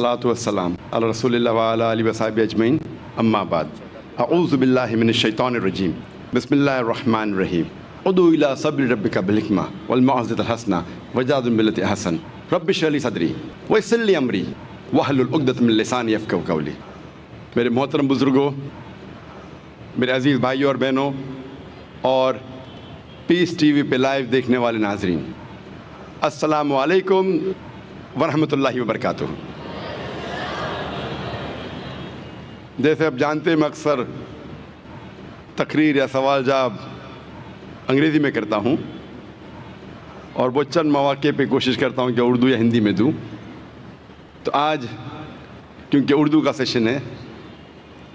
الصلاۃ والسلام علی رسول اللہ وعلی آلہ وصحبہ اجمعین اما بعد اعوذ باللہ من الشیطان الرجیم بسم اللہ الرحمن الرحیم ادعو الی سبیل ربک بالحکمہ والموعظۃ الحسنہ وجادل باللتی احسن رب اشرح لی صدری ویسر لی امری واحلل عقدۃ من لسانی یفقہوا قولی۔ میرے محترم بزرگوں، میرے عزیز بھائیوں اور بہنوں اور پیس ٹی وی پہ لائیو دیکھنے والے ناظرین، السلام علیکم ورحمۃ اللہ وبرکاتہ۔ جیسے آپ جانتے ہیں میں اکثر تقریر یا سوال جواب انگریزی میں کرتا ہوں اور وہ چند مواقع پہ کوشش کرتا ہوں کہ اردو یا ہندی میں دوں۔ تو آج کیونکہ اردو کا سیشن ہے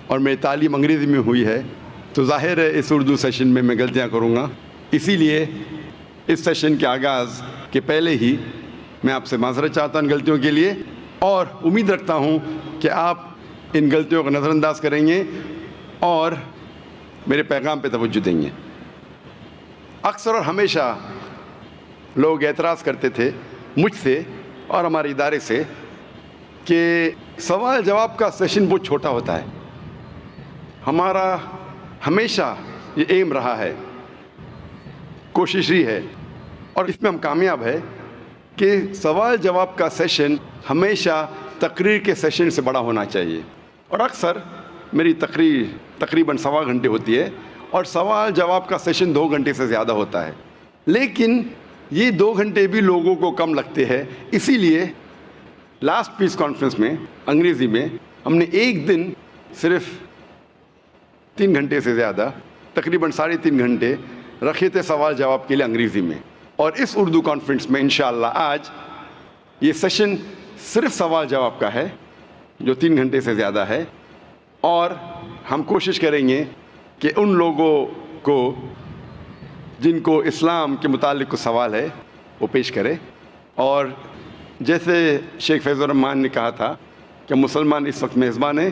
اور میری تعلیم انگریزی میں ہوئی ہے تو ظاہر ہے اس اردو سیشن میں غلطیاں کروں گا، اسی لیے اس سیشن کے آغاز کے پہلے ہی میں آپ سے معذرت چاہتا ہوں ان غلطیوں کے لیے، اور امید رکھتا ہوں کہ آپ ان غلطیوں کو نظر انداز کریں گے اور میرے پیغام پہ توجہ دیں گے۔ اکثر اور ہمیشہ لوگ اعتراض کرتے تھے مجھ سے اور ہمارے ادارے سے کہ سوال جواب کا سیشن بہت چھوٹا ہوتا ہے۔ ہمارا ہمیشہ یہ ایم رہا ہے، کوشش ہی ہے اور اس میں ہم کامیاب ہے کہ سوال جواب کا سیشن ہمیشہ تقریر کے سیشن سے بڑا ہونا چاہیے، اور اکثر میری تقریر تقریباً 1.25 گھنٹے ہوتی ہے اور سوال جواب کا سیشن 2 گھنٹے سے زیادہ ہوتا ہے، لیکن یہ 2 گھنٹے بھی لوگوں کو کم لگتے ہیں۔ اسی لیے لاسٹ پیس کانفرنس میں انگریزی میں ہم نے ایک دن صرف 3 گھنٹے سے زیادہ تقریباً 3.5 گھنٹے رکھے تھے سوال جواب کے لیے انگریزی میں، اور اس اردو کانفرنس میں انشاءاللہ آج یہ سیشن صرف سوال جواب کا ہے جو 3 گھنٹے سے زیادہ ہے، اور ہم کوشش کریں گے کہ ان لوگوں کو جن کو اسلام کے متعلق کچھ سوال ہے وہ پیش کرے۔ اور جیسے شیخ فیض الرحمان نے کہا تھا کہ مسلمان اس وقت میزبان ہیں،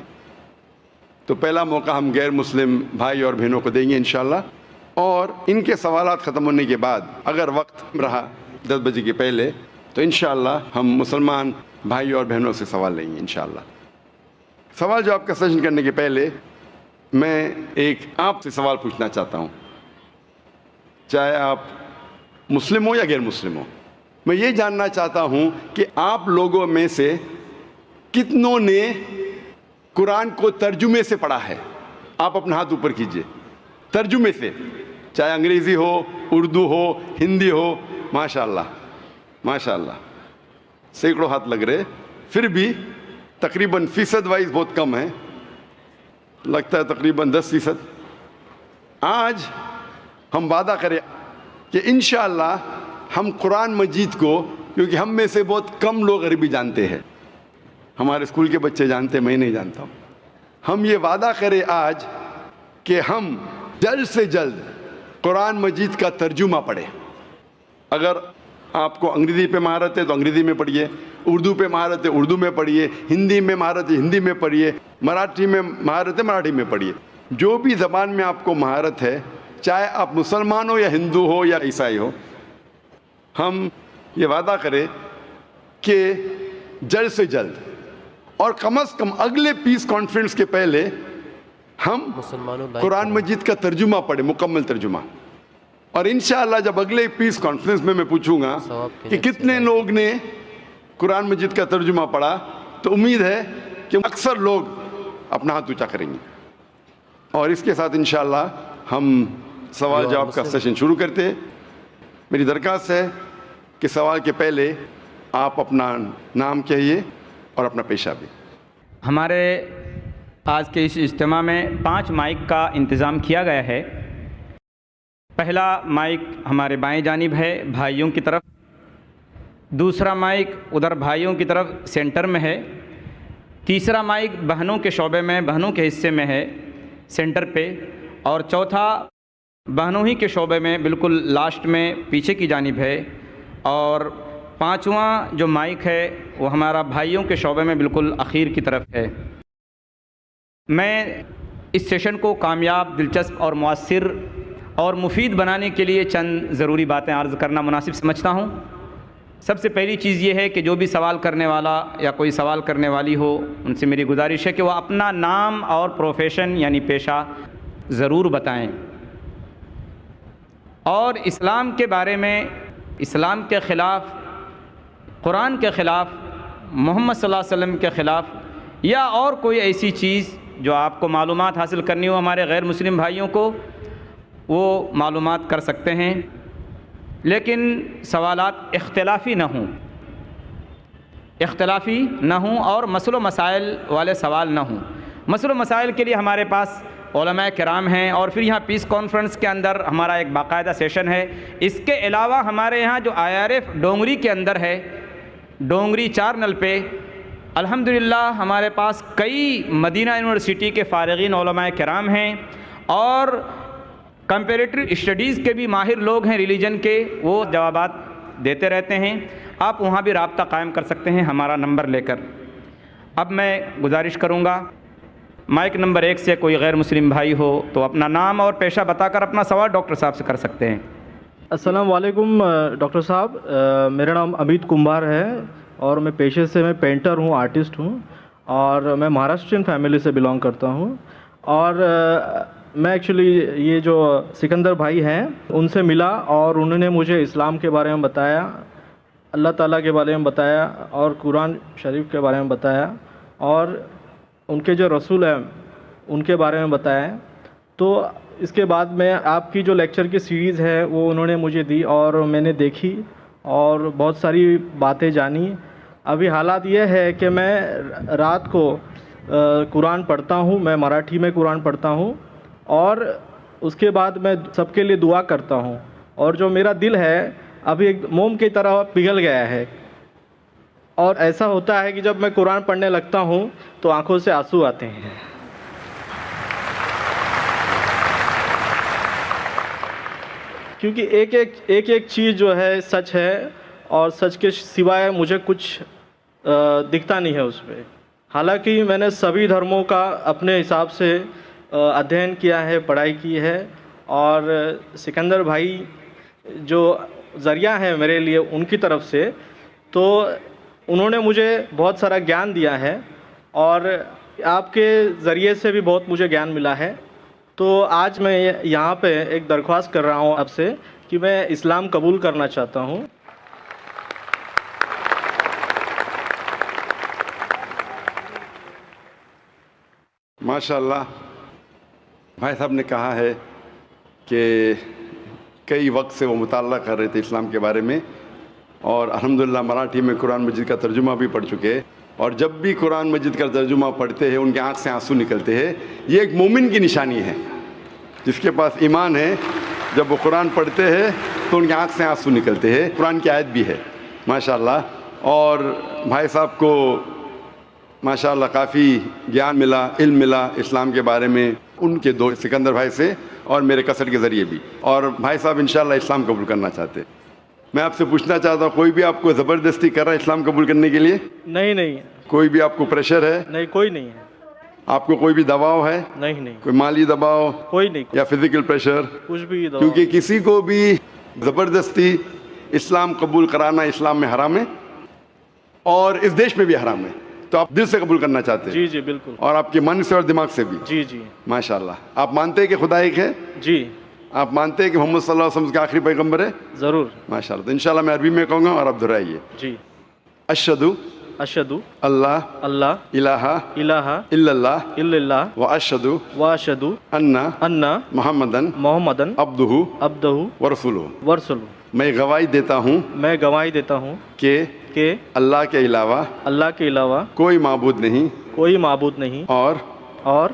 تو پہلا موقع ہم غیر مسلم بھائی اور بہنوں کو دیں گے انشاءاللہ، اور ان کے سوالات ختم ہونے کے بعد اگر وقت رہا 10 بجے کے پہلے تو انشاءاللہ ہم مسلمان بھائی اور بہنوں سے سوال لیں گے انشاءاللہ۔ سوال جواب کا سیشن کرنے کے پہلے میں ایک آپ سے سوال پوچھنا چاہتا ہوں، چاہے آپ مسلم ہو یا غیر مسلم ہو۔ میں یہ جاننا چاہتا ہوں کہ آپ لوگوں میں سے کتنوں نے قرآن کو ترجمے سے پڑھا ہے؟ آپ اپنا ہاتھ اوپر کیجئے۔ ترجمے سے، چاہے انگریزی ہو، اردو ہو، ہندی ہو۔ ماشاءاللہ ماشاءاللہ، سینکڑوں ہاتھ لگ رہے، پھر بھی تقریباً فیصد وائز بہت کم ہے، لگتا ہے تقریباً 10%۔ آج ہم وعدہ کریں کہ انشاءاللہ ہم قرآن مجید کو، کیونکہ ہم میں سے بہت کم لوگ عربی جانتے ہیں، ہمارے اسکول کے بچے جانتے ہیں، میں نہیں جانتا ہوں، ہم یہ وعدہ کریں آج کہ ہم جلد سے جلد قرآن مجید کا ترجمہ پڑھیں۔ اگر آپ کو انگریزی پہ مہارت ہے تو انگریزی میں پڑھیے، اردو پہ مہارت ہے اردو میں پڑھیے، ہندی میں مہارت ہے ہندی میں پڑھیے، مراٹھی میں مہارت ہے مراٹھی میں پڑھیے۔ جو بھی زبان میں آپ کو مہارت ہے، چاہے آپ مسلمان ہو یا ہندو ہو یا عیسائی ہو، ہم یہ وعدہ کریں کہ جلد سے جلد اور کم از کم اگلے پیس کانفرنس کے پہلے ہم قرآن مجید کا ترجمہ پڑھیں، مکمل ترجمہ۔ اور انشاءاللہ جب اگلے پیس کانفرنس میں میں پوچھوں گا کہ کتنے لوگ نے قرآن مجید کا ترجمہ پڑھا، تو امید ہے کہ اکثر لوگ اپنا ہاتھ اونچا کریں گے، اور اس کے ساتھ انشاءاللہ ہم سوال جواب کا سیشن شروع کرتے ہیں۔ میری درخواست ہے کہ سوال کے پہلے آپ اپنا نام کہیے اور اپنا پیشہ بھی۔ ہمارے آج کے اس اجتماع میں 5 مائک کا انتظام کیا گیا ہے۔ پہلا مائک ہمارے بائیں جانب ہے بھائیوں کی طرف، دوسرا مائک ادھر بھائیوں کی طرف سینٹر میں ہے، تیسرا مائک بہنوں کے شعبے میں بہنوں کے حصے میں ہے سینٹر پہ، اور چوتھا بہنوں ہی کے شعبے میں بالکل لاسٹ میں پیچھے کی جانب ہے، اور 5واں جو مائک ہے وہ ہمارا بھائیوں کے شعبے میں بالکل اخیر کی طرف ہے۔ میں اس سیشن کو کامیاب، دلچسپ اور مؤثر اور مفید بنانے کے لیے چند ضروری باتیں عرض کرنا مناسب سمجھتا ہوں۔ سب سے پہلی چیز یہ ہے کہ جو بھی سوال کرنے والا یا کوئی سوال کرنے والی ہو ان سے میری گزارش ہے کہ وہ اپنا نام اور پروفیشن یعنی پیشہ ضرور بتائیں، اور اسلام کے بارے میں، اسلام کے خلاف، قرآن کے خلاف، محمد صلی اللہ علیہ وسلم کے خلاف یا اور کوئی ایسی چیز جو آپ کو معلومات حاصل کرنی ہو ہمارے غیر مسلم بھائیوں کو، وہ معلومات کر سکتے ہیں، لیکن سوالات اختلافی نہ ہوں، اختلافی نہ ہوں اور مسئلہ و مسائل والے سوال نہ ہوں۔ مسئلہ و مسائل کے لیے ہمارے پاس علماء کرام ہیں، اور پھر یہاں پیس کانفرنس کے اندر ہمارا ایک باقاعدہ سیشن ہے۔ اس کے علاوہ ہمارے یہاں جو IRF ڈونگری کے اندر ہے، ڈونگری چینل پہ الحمدللہ ہمارے پاس کئی مدینہ یونیورسٹی کے فارغین علماء کرام ہیں، اور کمپیریٹو اسٹڈیز کے بھی ماہر لوگ ہیں ریلیجن کے، وہ جوابات دیتے رہتے ہیں۔ آپ وہاں بھی رابطہ قائم کر سکتے ہیں ہمارا نمبر لے کر۔ اب میں گزارش کروں گا مائک نمبر 1 سے کوئی غیر مسلم بھائی ہو تو اپنا نام اور پیشہ بتا کر اپنا سوال ڈاکٹر صاحب سے کر سکتے ہیں۔ السلام علیکم ڈاکٹر صاحب، میرا نام امیت کمبار ہے اور میں پیشے سے میں پینٹر ہوں، آرٹسٹ ہوں، اور میں مہاراشٹرین فیملی سے بلانگ کرتا ہوں۔ اور میں ایکچولی یہ جو سکندر بھائی ہیں ان سے ملا، اور انہوں نے مجھے اسلام کے بارے میں بتایا، اللہ تعالیٰ کے بارے میں بتایا، اور قرآن شریف کے بارے میں بتایا، اور ان کے جو رسول ہیں ان کے بارے میں بتایا۔ تو اس کے بعد میں آپ کی جو لیکچر کی سیریز ہے وہ انہوں نے مجھے دی، اور میں نے دیکھی اور بہت ساری باتیں جانی۔ ابھی حالات یہ ہے کہ میں رات کو قرآن پڑھتا ہوں، میں مراٹھی میں قرآن پڑھتا ہوں، اور اس کے بعد میں سب کے لیے دعا کرتا ہوں، اور جو میرا دل ہے ابھی ایک موم کی طرح پگھل گیا ہے، اور ایسا ہوتا ہے کہ جب میں قرآن پڑھنے لگتا ہوں تو آنکھوں سے آنسو آتے ہیں۔ کیونکہ ایک چیز جو ہے سچ ہے، اور سچ کے سوائے مجھے کچھ دکھتا نہیں ہے اس پہ۔ حالانکہ میں نے سبھی دھرموں کا اپنے حساب سے ادھین کیا ہے، پڑھائی کی ہے، اور سکندر بھائی جو ذریعہ ہے میرے لیے ان کی طرف سے، تو انہوں نے مجھے بہت سارا گیان دیا ہے، اور آپ کے ذریعے سے بھی بہت مجھے گیان ملا ہے۔ تو آج میں یہاں پہ ایک درخواست کر رہا ہوں آپ سے کہ میں اسلام قبول کرنا چاہتا ہوں۔ ماشاءاللہ، بھائی صاحب نے کہا ہے کہ کئی وقت سے وہ مطالعہ کر رہے تھے اسلام کے بارے میں، اور الحمدللہ مراٹھی میں قرآن مجید کا ترجمہ بھی پڑھ چکے ہیں، اور جب بھی قرآن مجید کا ترجمہ پڑھتے ہیں ان کے آنکھ سے آنسو نکلتے ہیں۔ یہ ایک مومن کی نشانی ہے، جس کے پاس ایمان ہے، جب وہ قرآن پڑھتے ہیں تو ان کے آنکھ سے آنسو نکلتے ہیں۔ قرآن کی آیت بھی ہے ماشاءاللہ، اور بھائی صاحب کو ماشاءاللہ کافی گیان ملا، علم ملا اسلام کے بارے میں، ان کے دو سکندر بھائی سے اور میرے کسٹ کے ذریعے بھی، اور بھائی صاحب انشاءاللہ اسلام قبول کرنا چاہتے ہیں۔ میں آپ سے پوچھنا چاہتا ہوں، کوئی بھی آپ کو زبردستی کر رہا ہے اسلام قبول کرنے کے لیے؟ نہیں، کوئی بھی آپ کو پریشر ہے؟ نہیں، کوئی نہیں ہے۔ آپ کو کوئی بھی دباؤ ہے؟ نہیں، کوئی مالی دباؤ کوئی نہیں، یا فزیکل پریشر؟ کچھ بھی دباؤ۔ کیونکہ کسی کو بھی زبردستی اسلام قبول کرانا اسلام میں حرام ہے، اور اس دیش میں بھی حرام ہے۔ تو آپ دل سے قبول کرنا چاہتے ہیں؟ جی بالکل۔ اور آپ کے من سے اور دماغ سے بھی؟ جی ماشاءاللہ۔ آپ مانتے ہیں کہ خدا ایک ہے؟ جی آپ مانتے ہیں کہ محمد صلی اللہ علیہ وسلم کے آخری پیغمبر ہے؟ ضرور۔ ماشاءاللہ۔ تو انشاءاللہ میں عربی میں کہوں گا اور آپ دہرائیے۔ جی۔ اشہدو اللہ الہ الا اللہ الا اللہ واشہدو واشہدو ان محمدن عبدہ ورسولہ۔ میں گواہی دیتا ہوں کہ اللہ کے علاوہ کوئی معبود نہیں اور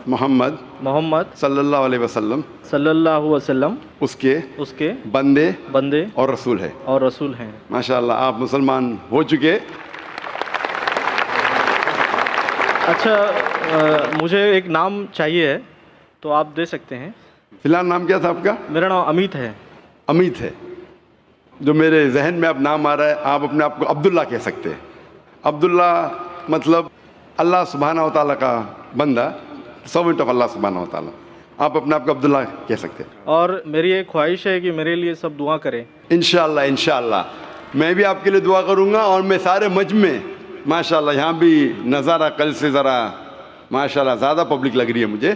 محمد صلی اللہ علیہ وسلم اس کے بندے اور رسول ہیں۔ ماشاءاللہ، آپ مسلمان ہو چکے۔ اچھا، مجھے ایک نام چاہیے ہے تو آپ دے سکتے ہیں۔ فی الحال نام کیا تھا آپ کا؟ میرا نام امیت ہے۔ امیت ہے۔ جو میرے ذہن میں اب نام آ رہا ہے، آپ اپنے آپ کو عبداللہ کہہ سکتے ہیں۔ عبداللہ مطلب اللہ سبحانہ و تعالیٰ کا بندہ، سرونٹ آف اللہ سبحانہ و تعالیٰ۔ آپ اپنے آپ کو عبداللہ کہہ سکتے ہیں۔ اور میری ایک خواہش ہے کہ میرے لیے سب دعا کریں۔ انشاءاللہ میں بھی آپ کے لیے دعا کروں گا، اور میں سارے مجمع ماشاءاللہ یہاں بھی نظارہ کل سے ذرا ماشاءاللہ زیادہ پبلک لگ رہی ہے، مجھے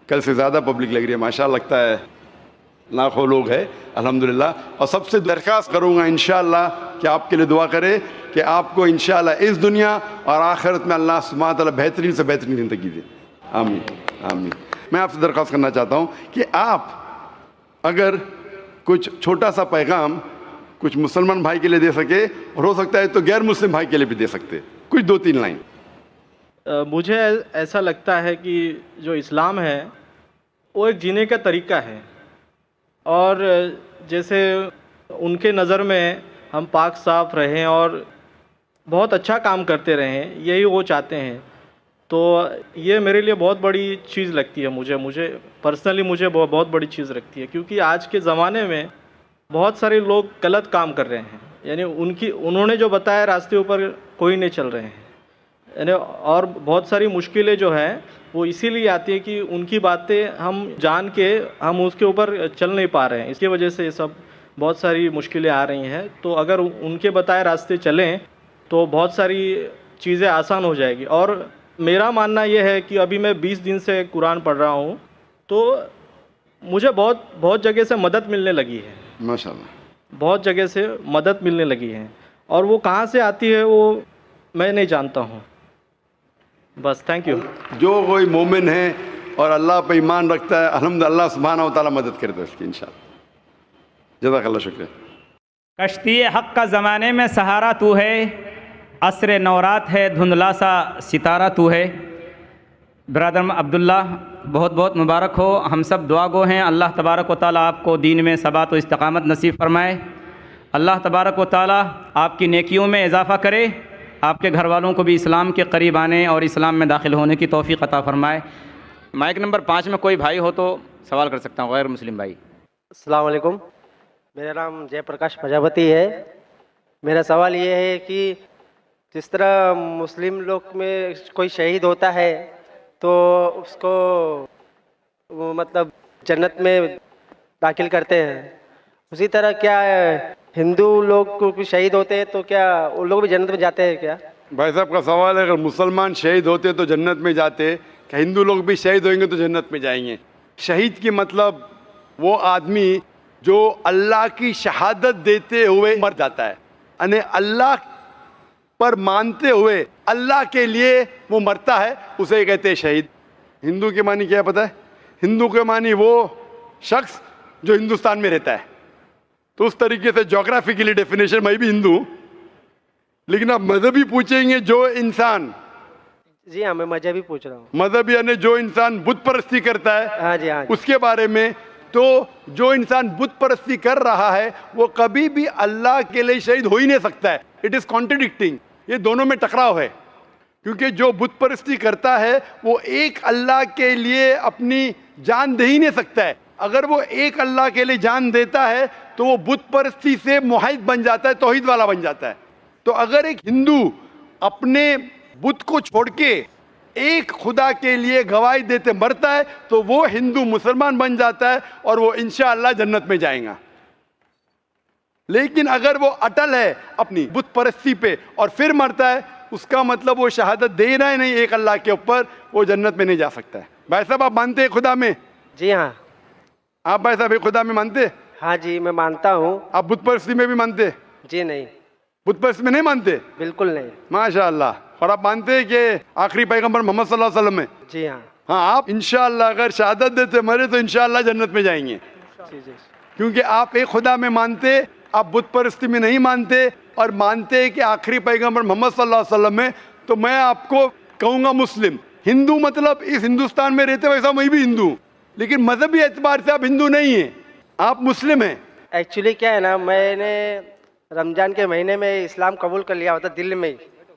کل سے زیادہ پبلک لگ رہی ہے ماشاءاللہ، لگتا ہے لاکھوں لوگ ہیں الحمدللہ. اور سب سے درخواست کروں گا انشاءاللہ کہ آپ کے لیے دعا کرے کہ آپ کو انشاءاللہ اس دنیا اور آخرت میں اللہ سبحانہ تعالیٰ بہترین سے بہترین زندگی دے. آمین آمین. میں آپ سے درخواست کرنا چاہتا ہوں کہ آپ اگر کچھ چھوٹا سا پیغام کچھ مسلمان بھائی کے لیے دے سکے، اور ہو سکتا ہے تو غیر مسلم بھائی کے لیے بھی دے سکتے، کچھ 2-3 لائن. مجھے ایسا لگتا ہے کہ جو اسلام ہے وہ ایک جینے کا طریقہ ہے، اور جیسے ان کے نظر میں ہم پاک صاف رہیں اور بہت اچھا کام کرتے رہیں، یہی وہ چاہتے ہیں. تو یہ میرے لیے بہت بڑی چیز لگتی ہے، مجھے پرسنلی مجھے بہت بڑی چیز لگتی ہے، کیونکہ آج کے زمانے میں بہت سارے لوگ غلط کام کر رہے ہیں. یعنی انہوں نے جو بتایا راستے اوپر کوئی نہیں چل رہے ہیں. یعنی اور بہت ساری مشکلیں جو ہیں وہ اسی لیے آتی ہے کہ ان کی باتیں ہم جان کے ہم اس کے اوپر چل نہیں پا رہے ہیں، اس کی وجہ سے یہ سب بہت ساری مشکلیں آ رہی ہیں. تو اگر ان کے بتائے راستے چلیں تو بہت ساری چیزیں آسان ہو جائے گی. اور میرا ماننا یہ ہے کہ ابھی میں 20 دن سے قرآن پڑھ رہا ہوں، تو مجھے بہت جگہ سے مدد ملنے لگی ہے، ماشاءاللہ بہت جگہ سے مدد ملنے لگی ہے، اور وہ کہاں سے آتی ہے وہ میں نہیں جانتا ہوں. بس تھینک یو. جو کوئی مومن ہے اور اللہ پہ ایمان رکھتا ہے الحمدللہ اللہ سبحانہ و تعالیٰ مدد کرتا ہے اس کی انشاءاللہ. جزاک اللہ، شکریہ. کشتی حق کا زمانے میں سہارا تو ہے، عصر نورات ہے دھندلا سا ستارہ تو ہے. برادر عبداللہ بہت بہت مبارک ہو، ہم سب دعا گو ہیں. اللہ تبارک و تعالیٰ آپ کو دین میں ثبات و استقامت نصیب فرمائے. اللہ تبارک و تعالیٰ آپ کی نیکیوں میں اضافہ کرے، آپ کے گھر والوں کو بھی اسلام کے قریب آنے اور اسلام میں داخل ہونے کی توفیق عطا فرمائے. مائک نمبر 5 میں کوئی بھائی ہو تو سوال کر سکتا ہوں، غیر مسلم بھائی. السلام علیکم. میرا نام جے پرکاش پرجاپتی ہے. میرا سوال یہ ہے کہ جس طرح مسلم لوگ میں کوئی شہید ہوتا ہے تو اس کو وہ مطلب جنت میں داخل کرتے ہیں، اسی طرح کیا ہندو لوگ کو شہید ہوتے ہیں تو کیا وہ لوگ بھی جنت میں جاتے ہیں کیا؟ بھائی صاحب کا سوال ہے اگر مسلمان شہید ہوتے تو جنت میں جاتے، کہ ہندو لوگ بھی شہید ہوئیں گے تو جنت میں جائیں گے. شہید کی مطلب وہ آدمی جو اللہ کی شہادت دیتے ہوئے مر جاتا ہے، یعنی اللہ پر مانتے ہوئے اللہ کے لیے وہ مرتا ہے، اسے کہتے ہیں شہید. ہندو کے معنی کیا پتہ ہے؟ ہندو کے معنی وہ شخص جو ہندوستان میں رہتا ہے. تو اس طریقے سے جغرافیکلی ڈیفینیشن میں بھی ہندو ہوں، لیکن آپ مذہبی پوچھیں گے جو انسان جی ہاں، میں مذہبی پوچھ رہا ہوں. مذہب یعنی جو انسان بت پرستی کرتا ہے ہاں جی ہاں جی. اس کے بارے میں. تو جو انسان بت پرستی کر رہا ہے وہ کبھی بھی اللہ کے لیے شہید ہو ہی نہیں سکتا ہے. اٹ از کانٹرڈکٹنگ، یہ دونوں میں ٹکراؤ ہے. کیونکہ جو بت پرستی کرتا ہے وہ ایک اللہ کے لیے اپنی جان دے ہی نہیں سکتا ہے. اگر وہ ایک اللہ کے لیے جان دیتا ہے تو وہ بت پرستی سے موحد بن جاتا ہے، توحید والا بن جاتا ہے. تو اگر ایک ہندو اپنے بت کو چھوڑ کے ایک خدا کے لیے گواہی دیتے مرتا ہے تو وہ ہندو مسلمان بن جاتا ہے اور وہ انشاءاللہ جنت میں جائیں گا. لیکن اگر وہ اٹل ہے اپنی بت پرستی پہ اور پھر مرتا ہے، اس کا مطلب وہ شہادت دے رہا ہے نہیں ایک اللہ کے اوپر، وہ جنت میں نہیں جا سکتا ہے. بھائی صاحب آپ مانتے ہیں خدا میں؟ جی ہاں. آپ بھائی صاحب ایک خدا میں مانتے؟ ہاں جی میں مانتا ہوں. آپ بت پرستی میں بھی مانتے؟ جی نہیں، بت پرستی میں نہیں مانتے؟ بالکل نہیں. ماشاء اللہ. اور آپ مانتے ہیں کہ آخری پیغمبر محمد صلی اللہ علیہ وسلم ہے؟ جی ہاں. ہاں، آپ انشاءاللہ اگر شہادت دیتے مرے تو انشاءاللہ جنت میں جائیں گے. جی جی. کیونکہ آپ ایک خدا میں مانتے، آپ بت پرستی میں نہیں مانتے، اور مانتے کہ آخری پیغمبر محمد صلی اللہ علیہ وسلم ہے. تو میں آپ کو کہوں گا مسلم. ہندو مطلب اس ہندوستان میں رہتے ویسا میں بھی ہندو ہوں، لیکن مذہبی اعتبار سے آپ ہندو نہیں ہیں، آپ مسلم ہیں. ایکچولی کیا ہے نا، میں نے رمضان کے مہینے میں اسلام قبول کر لیا ہوتا دل میں ہی.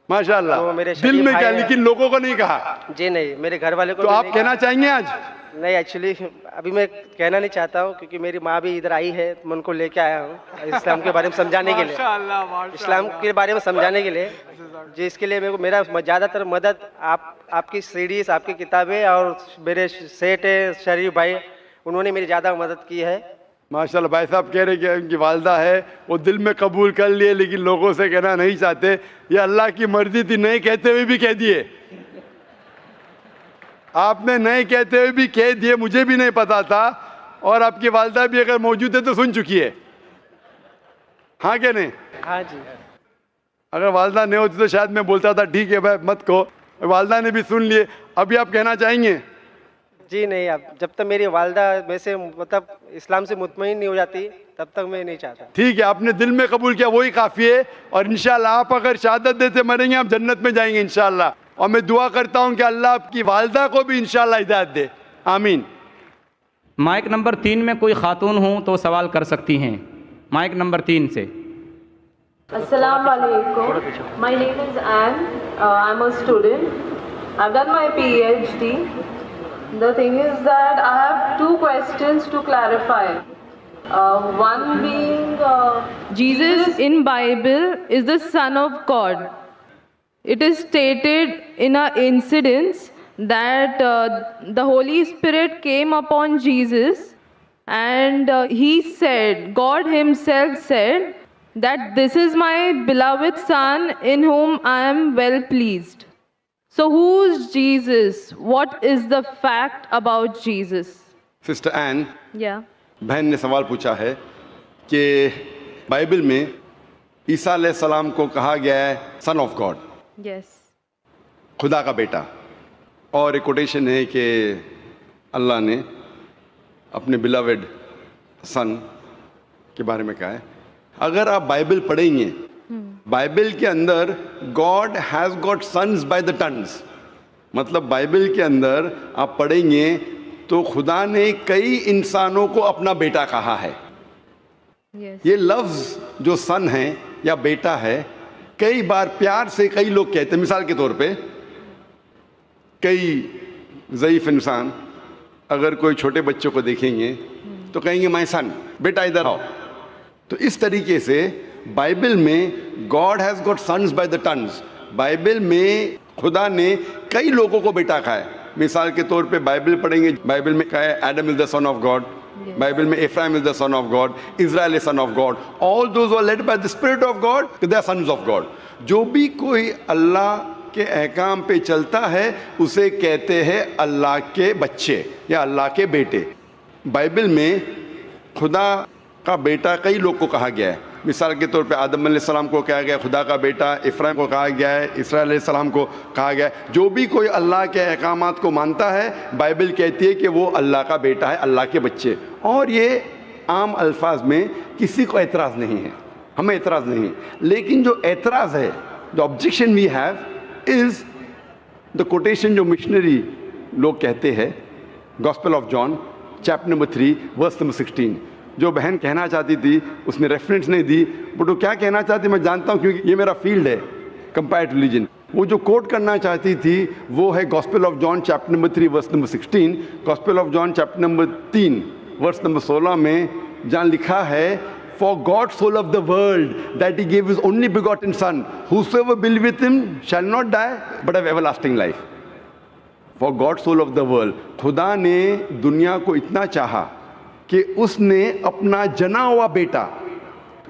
ماشاء اللہ. وہ میرے دل شریف میں کیا، بھائی ہیں. لیکن لوگوں کو نہیں کہا. جی نہیں، میرے گھر والے کو تو بھی آپ نہیں کہنا چاہیں گے آج؟ کہا. نہیں ایکچولی ابھی میں کہنا نہیں چاہتا ہوں، کیونکہ میری ماں بھی ادھر آئی ہے، میں ان کو لے کے آیا ہوں اسلام کے بارے میں سمجھانے کے لیے، اسلام کے بارے میں سمجھانے کے لیے. جس کے لیے میرا زیادہ تر مدد آپ کی سیڈیز، آپ کی کتابیں اور میرے سیٹ ہے شریف بھائی، انہوں نے میری زیادہ مدد کی ہے. ماشاءاللہ بھائی صاحب کہہ رہے کہ ان کی والدہ ہے وہ دل میں قبول کر لیے لیکن لوگوں سے کہنا نہیں چاہتے. یہ اللہ کی مرضی تھی, نہیں کہتے ہوئے بھی کہہ دیے. آپ نے نہیں کہتے ہوئے بھی کہہ دیے, مجھے بھی نہیں پتا تھا, اور آپ کی والدہ بھی اگر موجود ہے تو سن چکی ہے. ہاں کہ نہیں؟ ہاں جی. اگر والدہ نہیں ہوتی تو شاید میں بولتا تھا ٹھیک ہے بھائی مت کہو. والدہ نے بھی سن لیے. ابھی آپ کہنا چاہیں گے؟ جی نہیں, اب جب تک میری والدہ میں سے مطلب اسلام سے مطمئن نہیں ہو جاتی تب تک میں نہیں چاہتا. ٹھیک ہے, آپ نے دل میں قبول کیا وہی کافی ہے. اور انشاءاللہ آپ اگر شہادت دیتے مریں گے آپ جنت میں جائیں گے انشاءاللہ. اور میں دعا کرتا ہوں کہ اللہ آپ کی والدہ کو بھی انشاءاللہ ہدایت دے. آمین. مائک نمبر 3 میں کوئی خاتون ہوں تو سوال کر سکتی ہیں. مائک نمبر 3 سے. Assalamu alaikum. My name is Anne. I'm a student. I've done my PhD. The thing is that I have 2 questions to clarify. One being, Jesus in Bible is the Son of God. It is stated in an incident that the Holy Spirit came upon Jesus and he said, God himself said, that this is my beloved Son in whom I am well pleased. So who's Jesus? What is the fact about Jesus? Sister Ann, Yeah. بہن نے سوال پوچھا ہے کہ Bible میں عیسیٰ علیہ السلام کو کہا گیا ہے سن آف گاڈ, Yes. خدا کا بیٹا. اور ایک کوٹیشن ہے کہ اللہ نے اپنے بلاوڈ سن کے بارے میں کہا ہے. اگر آپ بائبل پڑھیں گے, بائبل کے اندر God has got sons by the tons. مطلب بائبل کے اندر آپ پڑھیں گے تو خدا نے کئی انسانوں کو اپنا بیٹا کہا ہے. Yes. یہ لفظ جو سن ہے یا بیٹا ہے کئی بار پیار سے کئی لوگ کہتے ہیں. مثال کے طور پہ کئی ضعیف انسان اگر کوئی چھوٹے بچوں کو دیکھیں گے تو کہیں گے مائی سن, بیٹا ادھر آؤ. تو اس طریقے سے بائبل میں God has got sons by the tons. Bible میں خدا نے کئی لوگوں کو بیٹا کہا ہے. مثال کے طور پہ بائبل پڑھیں گے, بائبل میں کہا ہے Adam is the son of God, Bible میں Ephraim is the son of God, Israel is son of God, all those are led by the spirit of God, they are sons of God. جو بھی کوئی اللہ کے احکام پہ چلتا ہے اسے کہتے ہیں اللہ کے بچے یا اللہ کے بیٹے. بائبل میں خدا کا بیٹا کئی لوگ کو کہا گیا ہے. مثال کے طور پہ آدم علیہ السلام کو کہا گیا خدا کا بیٹا, افرایم کو کہا گیا ہے, اسرائیل علیہ السلام کو کہا گیا ہے. جو بھی کوئی اللہ کے احکامات کو مانتا ہے بائبل کہتی ہے کہ وہ اللہ کا بیٹا ہے, اللہ کے بچے. اور یہ عام الفاظ میں کسی کو اعتراض نہیں ہے, ہمیں اعتراض نہیں ہے. لیکن جو اعتراض ہے, جو objection we have is the quotation جو مشنری لوگ کہتے ہیں, gospel of John chapter number 3 verse number 16. جو بہن کہنا چاہتی تھی اس نے ریفرنس نہیں دی, بٹ وہ کیا کہنا چاہتی میں جانتا ہوں کیونکہ یہ میرا فیلڈ ہے, کمپیئرڈ ریلیجن. وہ جو کوٹ کرنا چاہتی تھی وہ ہے gospel of John chapter number 3 verse number 16. Gospel of John chapter number 3 verse number 16 میں جہاں لکھا ہے For God so loved the world that he gave his only begotten son, whosoever believeth with him shall not die but have everlasting life. For God so loved the world. خدا نے دنیا کو اتنا چاہا کہ اس نے اپنا جنا ہوا بیٹا,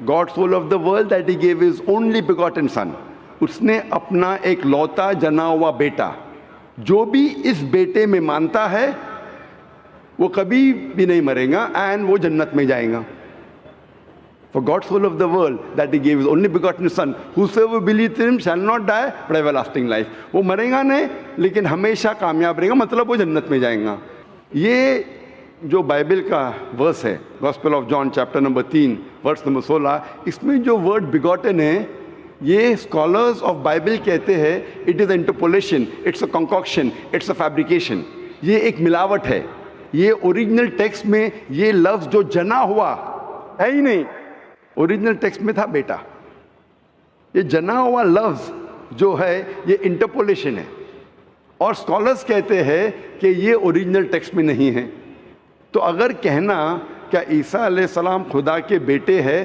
God so loved the world that he gave his only begotten son, اس نے اپنا ایک لوتا جنا ہوا بیٹا, جو بھی اس بیٹے میں مانتا ہے وہ کبھی بھی نہیں مرے گا اینڈ وہ جنت میں جائے گا. For God so loved the world that he gave his only begotten son, whosoever believeth in him shall not die but have everlasting life. وہ مرے گا نہیں لیکن ہمیشہ کامیاب رہے گا, مطلب وہ جنت میں جائیں گا. یہ جو بائبل کا ورس ہے gospel of John chapter number 3 verse number 16, اس میں جو ورڈ بیگوٹن ہے یہ اسکالرز آف بائبل کہتے ہیں it is interpolation, it's a concoction, it's a fabrication. یہ ایک ملاوٹ ہے. یہ اوریجنل ٹیکسٹ میں یہ لفظ جو جنا ہوا ہے ہی نہیں, اوریجنل ٹیکسٹ میں تھا بیٹا. یہ جنا ہوا لفظ جو ہے یہ انٹرپولیشن ہے, اور اسکالرز کہتے ہیں کہ یہ اوریجنل ٹیکسٹ میں نہیں ہے. تو اگر کہنا کیا عیسیٰ علیہ السلام خدا کے بیٹے ہے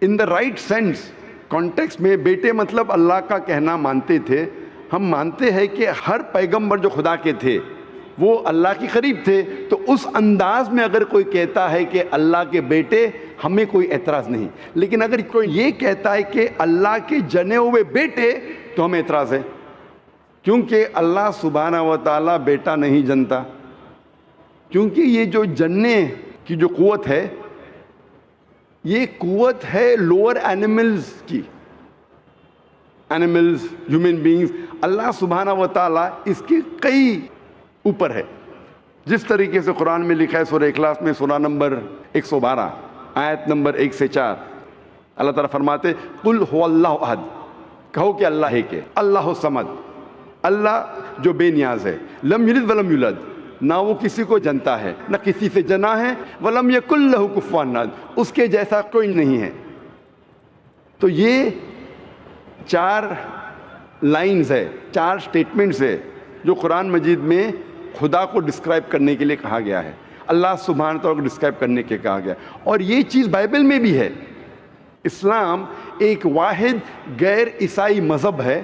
ان دا رائٹ سینس کانٹیکسٹ میں, بیٹے مطلب اللہ کا کہنا مانتے تھے. ہم مانتے ہیں کہ ہر پیغمبر جو خدا کے تھے وہ اللہ کے قریب تھے. تو اس انداز میں اگر کوئی کہتا ہے کہ اللہ کے بیٹے, ہمیں کوئی اعتراض نہیں. لیکن اگر کوئی یہ کہتا ہے کہ اللہ کے جنے ہوئے بیٹے, تو ہمیں اعتراض ہے, کیونکہ اللہ سبحانہ و تعالیٰ بیٹا نہیں جنتا. کیونکہ یہ جو جننے کی جو قوت ہے, یہ قوت ہے لوور اینیملز کی. اینیملز, ہیومن بینگز, اللہ سبحانہ و تعالیٰ اس کے کئی اوپر ہے. جس طریقے سے قرآن میں لکھا ہے سورہ اخلاص میں سورہ نمبر 112 آیت نمبر 1 سے 4, اللہ تعالیٰ فرماتے قل هو اللہ احد, کہو کہ اللہ ایک ہے, اللہ الصمد, اللہ جو بے نیاز ہے, لم یلد ولم یولد, نہ وہ کسی کو جنتا ہے نہ کسی سے جنا ہے, ولم یکن لہ کفوا احد, اس کے جیسا کوئی نہیں ہے. تو یہ 4 لائنز ہے, 4 سٹیٹمنٹس ہے جو قرآن مجید میں خدا کو ڈسکرائب کرنے کے لیے کہا گیا ہے, اللہ سبحانہ تعالیٰ کو ڈسکرائب کرنے کے کہا گیا. اور یہ چیز بائبل میں بھی ہے. اسلام ایک واحد غیر عیسائی مذہب ہے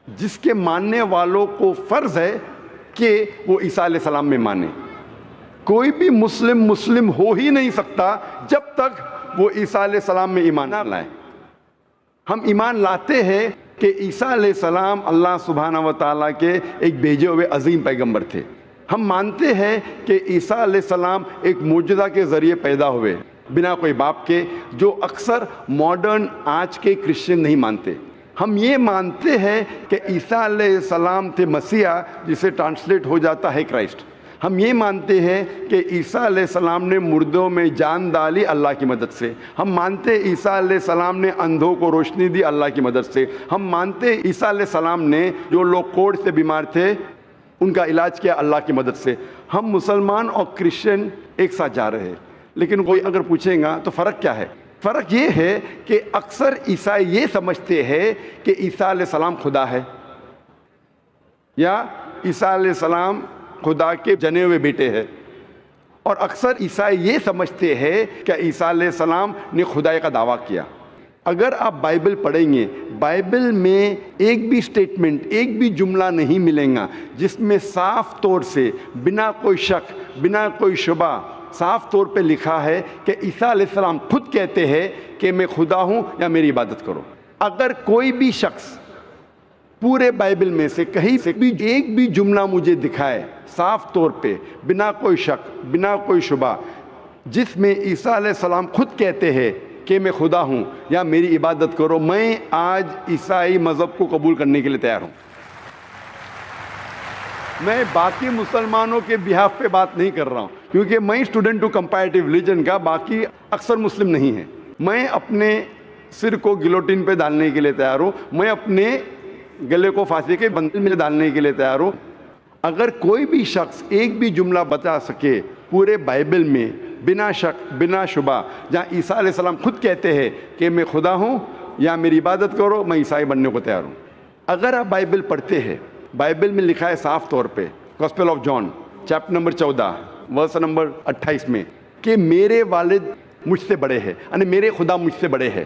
جس کے ماننے والوں کو فرض ہے کہ وہ عیسیٰ علیہ السلام میں مانے. کوئی بھی مسلم ہو ہی نہیں سکتا جب تک وہ عیسیٰ علیہ السلام میں ایمان نہ لائے. ہم ایمان لاتے ہیں کہ عیسیٰ علیہ السلام اللہ سبحانہ و تعالیٰ کے ایک بھیجے ہوئے عظیم پیغمبر تھے. ہم مانتے ہیں کہ عیسیٰ علیہ السلام ایک معجزہ کے ذریعے پیدا ہوئے بنا کوئی باپ کے, جو اکثر ماڈرن آج کے کرسچن نہیں مانتے. ہم یہ مانتے ہیں کہ عیسیٰ علیہ السلام تھے مسیح, جسے ٹرانسلیٹ ہو جاتا ہے کرائسٹ. ہم یہ مانتے ہیں کہ عیسیٰ علیہ السلام نے مردوں میں جان ڈالی اللہ کی مدد سے. ہم مانتے عیسیٰ علیہ السلام نے اندھوں کو روشنی دی اللہ کی مدد سے. ہم مانتے عیسیٰ علیہ السلام نے جو لوگ کوڑ سے بیمار تھے ان کا علاج کیا اللہ کی مدد سے. ہم مسلمان اور کرسچن ایک ساتھ جا رہے ہیں. لیکن کوئی اگر پوچھیں گا تو فرق کیا ہے؟ فرق یہ ہے کہ اکثر عیسائی یہ سمجھتے ہیں کہ عیسیٰ علیہ السلام خدا ہے, یا عیسیٰ علیہ السلام خدا کے جنے ہوئے بیٹے ہیں. اور اکثر عیسائی یہ سمجھتے ہیں کہ عیسیٰ علیہ السلام نے خدائی کا دعویٰ کیا. اگر آپ بائبل پڑھیں گے, بائبل میں ایک بھی سٹیٹمنٹ, ایک بھی جملہ نہیں ملیں گا جس میں صاف طور سے بنا کوئی شک, بنا کوئی شبہ صاف طور پہ لکھا ہے کہ عیسیٰ علیہ السلام خود کہتے ہیں کہ میں خدا ہوں یا میری عبادت کرو. اگر کوئی بھی شخص پورے بائبل میں سے کہیں سے بھی ایک بھی جملہ مجھے دکھائے صاف طور پہ بنا کوئی شک, بنا کوئی شبہ, جس میں عیسیٰ علیہ السلام خود کہتے ہیں کہ میں خدا ہوں یا میری عبادت کرو, میں آج عیسائی مذہب کو قبول کرنے کے لیے تیار ہوں. میں باقی مسلمانوں کے بہاف پہ بات نہیں کر رہا ہوں, کیونکہ میں اسٹوڈنٹ ہوں کمپیریٹیو ریلیجن کا, باقی اکثر مسلم نہیں ہیں. میں اپنے سر کو گلوٹین پہ ڈالنے کے لیے تیار ہوں, میں اپنے گلے کو پھانسی کے بندل میں ڈالنے کے لیے تیار ہوں. اگر کوئی بھی شخص ایک بھی جملہ بتا سکے پورے بائبل میں بنا شک بنا شبہ جہاں عیسیٰ علیہ السلام خود کہتے ہیں کہ میں خدا ہوں یا میری عبادت کرو, میں عیسائی بننے کو تیار ہوں. اگر آپ بائبل پڑھتے ہیں, بائبل میں لکھا ہے صاف طور پہ gospel of John chapter number 14 verse number 28 میں کہ میرے والد مجھ سے بڑے ہیں, یعنی میرے خدا مجھ سے بڑے ہیں.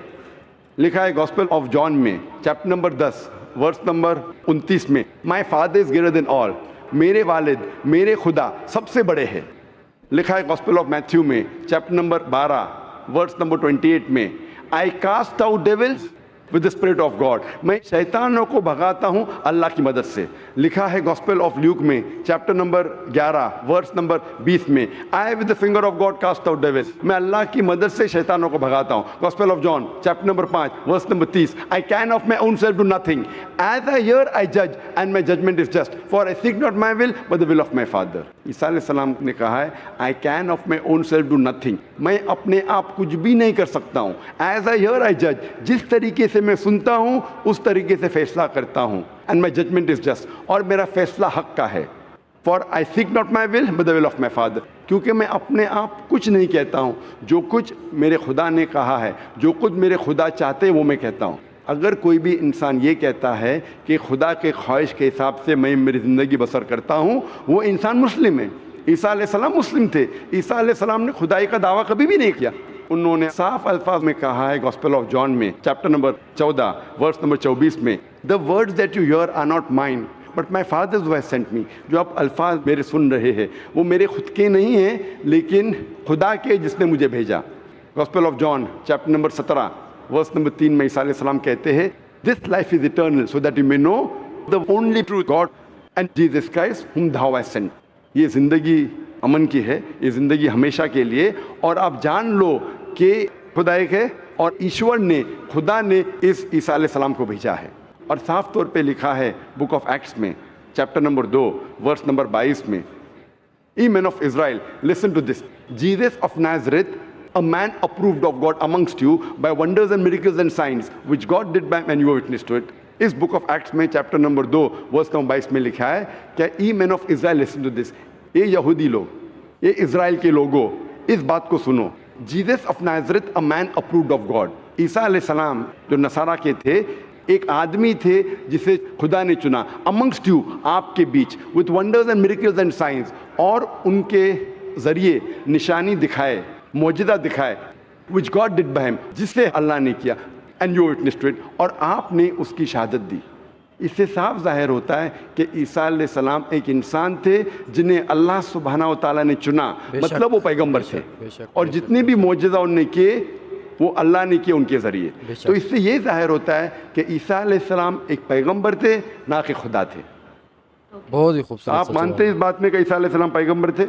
لکھا ہے گاسپل آف جان میں چیپٹر نمبر 10 ورس نمبر 29 میں my father is greater than آل, میرے والد میرے خدا سب سے بڑے ہیں. لکھا ہے گاسپل آف میتھیو میں چیپٹر نمبر 12 ورس نمبر 28 میں I cast out devils with the spirit of God, میں شیطانوں کو بھگاتا ہوں اللہ کی مدد سے. لکھا ہے گاسپل آف لیوک میں چیپٹر نمبر 11 ورس نمبر 20 میں I with the finger of God cast out devils, میں اللہ کی مدد سے شیطانوں کو بھگاتا ہوں. Gospel of John chapter number 5 verse number 30 I can of my own self do nothing, as I hear I جج and my judgment is just, for I seek not my will but the will of my father. عیسیٰ علیہ السلام نے کہا ہے I can of my own self do nothing, میں اپنے آپ کچھ بھی نہیں کر سکتا ہوں. ایز آئی ہیئر آئی جج, جس طریقے سے میں سنتا ہوں اس طریقے سے فیصلہ کرتا ہوں. And my judgment is just, اور میرا فیصلہ حق کا ہے. For I seek not my will but the will of my father, کیونکہ میں اپنے آپ کچھ نہیں کہتا ہوں, جو کچھ میرے خدا نے کہا ہے, جو کچھ میرے خدا چاہتے ہیں وہ میں کہتا ہوں. اگر کوئی بھی انسان یہ کہتا ہے کہ خدا کے خواہش کے حساب سے میں میری زندگی بسر کرتا ہوں, وہ انسان مسلم ہے. عیسیٰ علیہ السلام مسلم تھے. عیسیٰ علیہ السلام نے خدائی کا دعویٰ کبھی بھی نہیں کیا. انہوں نے صاف الفاظ میں کہا ہے گاسپل آف جان میں چیپٹر نمبر 14 ورس نمبر 24 میں, the words that you hear are not mine but my father who has sent me. جو آپ الفاظ میرے سن رہے ہیں وہ میرے خود کے نہیں ہیں لیکن خدا کے جس نے مجھے بھیجا. Gospel of John chapter number 17 verse number 3 میں عیسیٰ علیہ السلام کہتے ہیں this life is eternal so that you may know the only true God and Jesus Christ whom thou hast sent. یہ زندگی امن کی ہے, یہ زندگی ہمیشہ کے لیے, اور آپ جان لو کہ خدا ایک ہے اور ایشور نے, خدا نے اس عیسیٰ علیہ السلام کو بھیجا ہے. اور صاف طور پہ لکھا ہے بک آف ایکٹس میں چیپٹر نمبر 2 ورس نمبر 22 میں, Ye men of Israel, listen to this. Jesus of Nazareth, a man approved of God amongst you by wonders and miracles and signs, which God did by and you were witness to it. اس book of Acts میں chapter number 2 verse number 22 میں لکھا ہے کہ ای مین of Israel listen to this. یہ یہودی لوگ, یہ اسرائیل کے لوگوں, اس بات کو سنو. Jesus of Nazareth a man approved of God. عیسیٰ علیہ السلام جو نصارہ کے تھے ایک آدمی تھے جسے خدا نے چنا, امنگسٹ یو, آپ کے بیچ, with wonders and miracles and science, اور ان کے ذریعے نشانی دکھائے, معجزہ دکھائے, which God did by him, جس سے اللہ نے کیا, and you witnessed to it, اور آپ نے اس کی شہادت دی. اس سے صاف ظاہر ہوتا ہے کہ عیسیٰ علیہ السلام ایک انسان تھے جنہیں اللہ سبحانہ و تعالیٰ نے چنا, مطلب وہ پیغمبر تھے, اور جتنے بھی معجزہ انہوں نے کیے وہ اللہ نے کیے ان کے ذریعے. تو اس سے یہ ظاہر ہوتا ہے کہ عیسیٰ علیہ السلام ایک پیغمبر تھے, نہ کہ خدا تھے. بہت ہی خوبصورت. آپ مانتے ہیں اس بات میں کہ عیسیٰ علیہ السلام پیغمبر تھے؟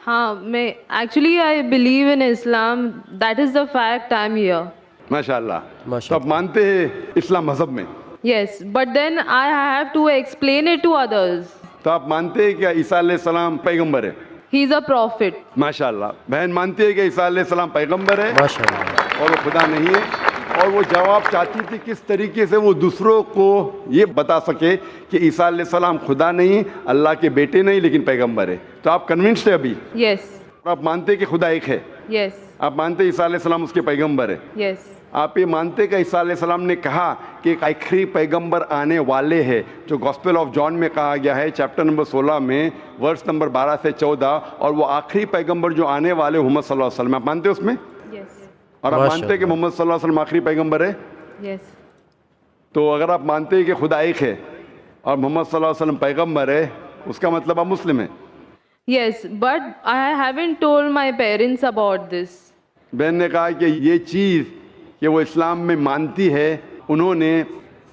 ہاں, میں actually I believe in Islam, that is the fact I am here. ماشاء اللہ. تو آپ مانتے ہیں اسلام مذہب میں؟ Yes, but then I have to explain it to others. تو آپ مانتے ہیں کہ عیسیٰ علیہ السلام پیغمبر ہے؟ He is a prophet. ماشاء اللہ. بہن مانتی ہے کہ عیسیٰ علیہ السلام پیغمبر ہے ماشاء اللہ, اور وہ خدا نہیں ہے, اور وہ جواب چاہتی تھی کس طریقے سے وہ دوسروں کو یہ بتا سکے کہ عیسیٰ علیہ السلام خدا نہیں, اللہ کے بیٹے نہیں, لیکن پیغمبر ہے. تو آپ کنونسڈ ہے ابھی؟ Yes. آپ مانتے ہیں کہ خدا ایک ہے؟ Yes. آپ مانتے ہیں عیسیٰ علیہ السلام اس کے پیغمبر ہے؟ Yes. آپ یہ مانتے کہ عیسیٰ علیہ السلام نے کہا کہ ایک آخری پیغمبر آنے والے ہیں, جو گاسپل آف جان میں کہا گیا ہے چیپٹر نمبر 16 میں ورس نمبر 12 سے 14, اور وہ آخری پیغمبر جو آنے والے محمد صلی اللہ علیہ وسلم, آپ مانتے ہیں اس میں؟ Yes. اور آپ مانتے ہیں کہ محمد صلی اللہ علیہ وسلم آخری پیغمبر ہے؟ Yes. تو اگر آپ مانتے ہیں کہ خدا ایک ہے اور محمد صلی اللہ علیہ وسلم پیغمبر ہے, اس کا مطلب آپ مسلم ہیں. Yes, but I haven't told my parents about this. بہن نے کہا کہ یہ چیز کہ وہ اسلام میں مانتی ہے انہوں نے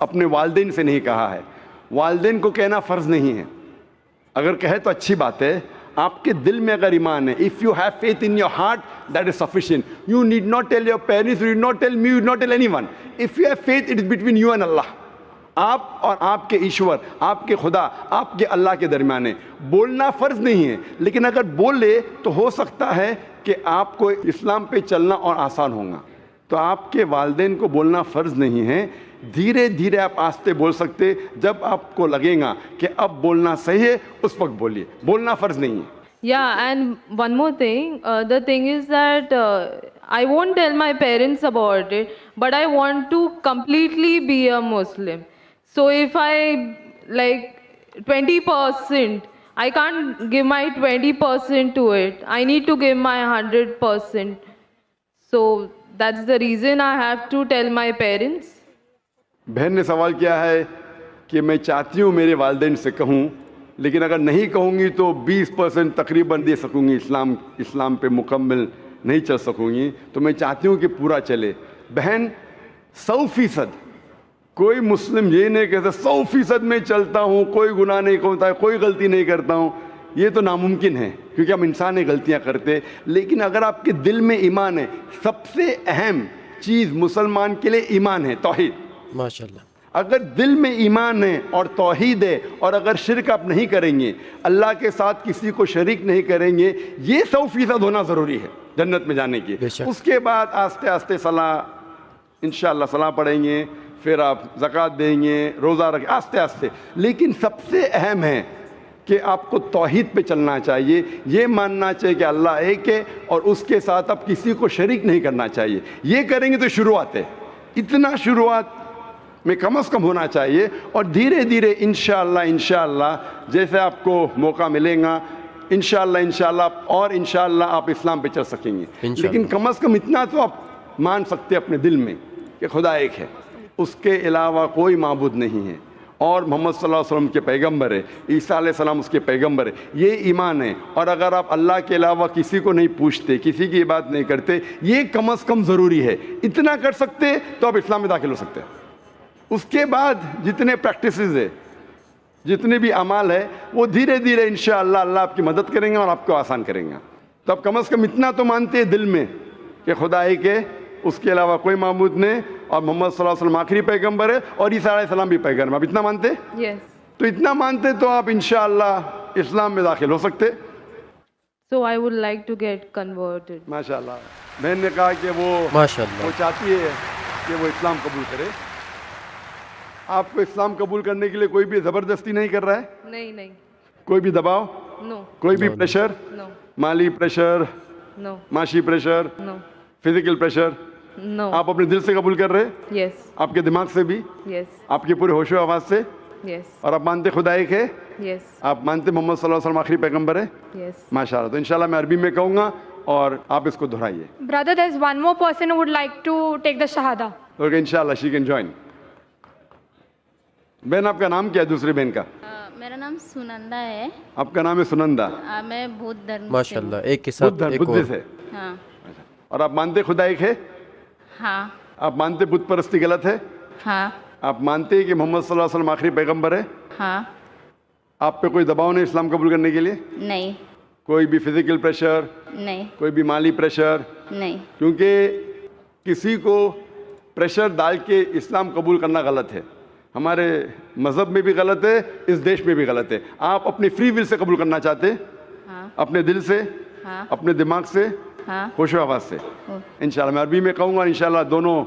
اپنے والدین سے نہیں کہا ہے. والدین کو کہنا فرض نہیں ہے, اگر کہے تو اچھی بات ہے. آپ کے دل میں اگر ایمان ہے, if you have faith in your heart, that is sufficient. You need not tell your parents, you need not tell me, you need not tell anyone. If you have faith, it is between you and Allah. آپ اور آپ کے ایشور, آپ کے خدا, آپ کے اللہ کے درمیان ہے. بولنا فرض نہیں ہے, لیکن اگر بولے تو ہو سکتا ہے کہ آپ کو اسلام پہ چلنا اور آسان ہوگا. تو آپ کے والدین کو بولنا فرض نہیں ہے, دھیرے دھیرے آپ آہستہ بول سکتے. جب آپ کو لگے گا کہ اب بولنا صحیح ہے اس وقت بولیے, بولنا فرض نہیں ہے. Yeah, and one more thing. The thing is that I won't tell my parents about it, but I want to completely be a Muslim. So if I like 20%, I can't give my 20% to it. I need to give my 100%. So that's the reason I have to tell my parents. بہن نے سوال کیا ہے کہ میں چاہتی ہوں میرے والدین سے کہوں, لیکن اگر نہیں کہوں گی تو 20% تقریباً دے سکوں گی, اسلام پہ مکمل نہیں چل سکوں گی. تو میں چاہتی ہوں کہ پورا چلے. بہن 100%, کوئی مسلم یہ نہیں کہتا 100% میں چلتا ہوں, کوئی گناہ نہیں کرتا ہے, کوئی غلطی نہیں کرتا ہوں. یہ تو ناممکن ہے کیونکہ ہم انسان ہیں, غلطیاں کرتے. لیکن اگر آپ کے دل میں ایمان ہے, سب سے اہم چیز مسلمان کے لیے ایمان ہے, توحید. ماشاءاللہ. اگر دل میں ایمان ہے اور توحید ہے, اور اگر شرک آپ نہیں کریں گے, اللہ کے ساتھ کسی کو شریک نہیں کریں گے, یہ 100% ہونا ضروری ہے جنت میں جانے کی. اس کے بعد آہستہ آہستہ صلاح, انشاءاللہ صلاح پڑھیں گے, پھر آپ زکوٰۃ دیں گے, روزہ رکھیں, آہستہ آہستہ. لیکن سب سے اہم ہے کہ آپ کو توحید پہ چلنا چاہیے, یہ ماننا چاہیے کہ اللہ ایک ہے اور اس کے ساتھ آپ کسی کو شریک نہیں کرنا چاہیے. یہ کریں گے تو شروعات ہے, اتنا شروعات میں کم از کم ہونا چاہیے, اور دھیرے دھیرے انشاءاللہ جیسے آپ کو موقع ملے گا انشاءاللہ اور انشاءاللہ آپ اسلام پہ چل سکیں گے. لیکن کم از کم اتنا تو آپ مان سکتے اپنے دل میں کہ خدا ایک ہے, اس کے علاوہ کوئی معبود نہیں ہے, اور محمد صلی اللہ علیہ وسلم کے پیغمبر ہے, عیسیٰ علیہ السلام اس کے پیغمبر ہے, یہ ایمان ہے. اور اگر آپ اللہ کے علاوہ کسی کو نہیں پوچھتے, کسی کی بات نہیں کرتے, یہ کم از کم ضروری ہے. اتنا کر سکتے تو آپ اسلام میں داخل ہو سکتے ہیں. اس کے بعد جتنے پریکٹسز ہے, جتنے بھی اعمال ہے, وہ دھیرے دھیرے انشاءاللہ اللہ آپ کی مدد کریں گے اور آپ کو آسان کریں گے. تو آپ کم از کم اتنا تو مانتے ہیں دل میں کہ خدا ایک ہے, اس کے علاوہ کوئی معبود نہیں, اور محمد صلی اللہ علیہ وسلم آخری پیغمبر ہے, اور عیسیٰ علیہ السلام بھی پیغمبر. آپ اتنا مانتے؟ Yes. تو اتنا مانتے تو آپ انشاءاللہ اسلام میں داخل ہو سکتے. So I would like to get converted. ماشاءاللہ. بہن نے کہا کہ ماشاء اللہ. وہ چاہتی ہے کہ وہ اسلام قبول کرے. آپ کو اسلام قبول کرنے کے لیے کوئی بھی زبردستی نہیں کر رہا ہے؟ نہیں. کوئی بھی دباؤ, No. کوئی بھی پریشر, No. مالی پریشر, No. معاشی pressure, No. Physical pressure, No. آپ اپنے دل سے قبول کر رہے, Yes. آپ کے دماغ سے بھی, Yes. آپ کے پورے ہوش و آواز سے, Yes. اور آپ مانتے خدا ایک ہے, Yes. آپ مانتے محمد صلی اللہ علیہ وسلم آخری پیغمبر ہے. Yes. ماشاءاللہ. تو انشاءاللہ میں عربی میں کہوں گا اور آپ اس کو دہرائیے. Brother, there's one more person who would like to take the Shahada. Okay, انشاءاللہ شی کین جوائن. بہن آپ کا نام کیا ہے دوسری بہن کا؟ میرا نام سنندا ہے. آپ کا نام ہے سنندا. میں بدھ دھرم سے ماشاء اللہ. ایک کے ساتھ ایک بدھ اور. سے. ہاں. اور آپ مانتے خدا ایک ہے؟ ہاں. آپ مانتے بت پرستی غلط ہے؟ ہاں. آپ مانتے ہیں کہ محمد صلی اللہ علیہ وسلم آخری پیغمبر ہے؟ ہاں. آپ پہ کوئی دباؤ نہیں اسلام قبول کرنے کے لیے؟ نہیں. کوئی بھی فزیکل پریشر, نہیں. کوئی بھی مالی پریشر؟ نہیں. کیونکہ کسی کو پریشر ڈال کے اسلام قبول کرنا غلط ہے. ہمارے مذہب میں بھی غلط ہے, اس دیش میں بھی غلط ہے. آپ اپنی فری ول سے قبول کرنا چاہتے, ہاں. اپنے دل سے, ہاں. اپنے دماغ سے, ہاں. ہوش و آواز سے. انشاءاللہ میں عربی میں کہوں گا, انشاءاللہ دونوں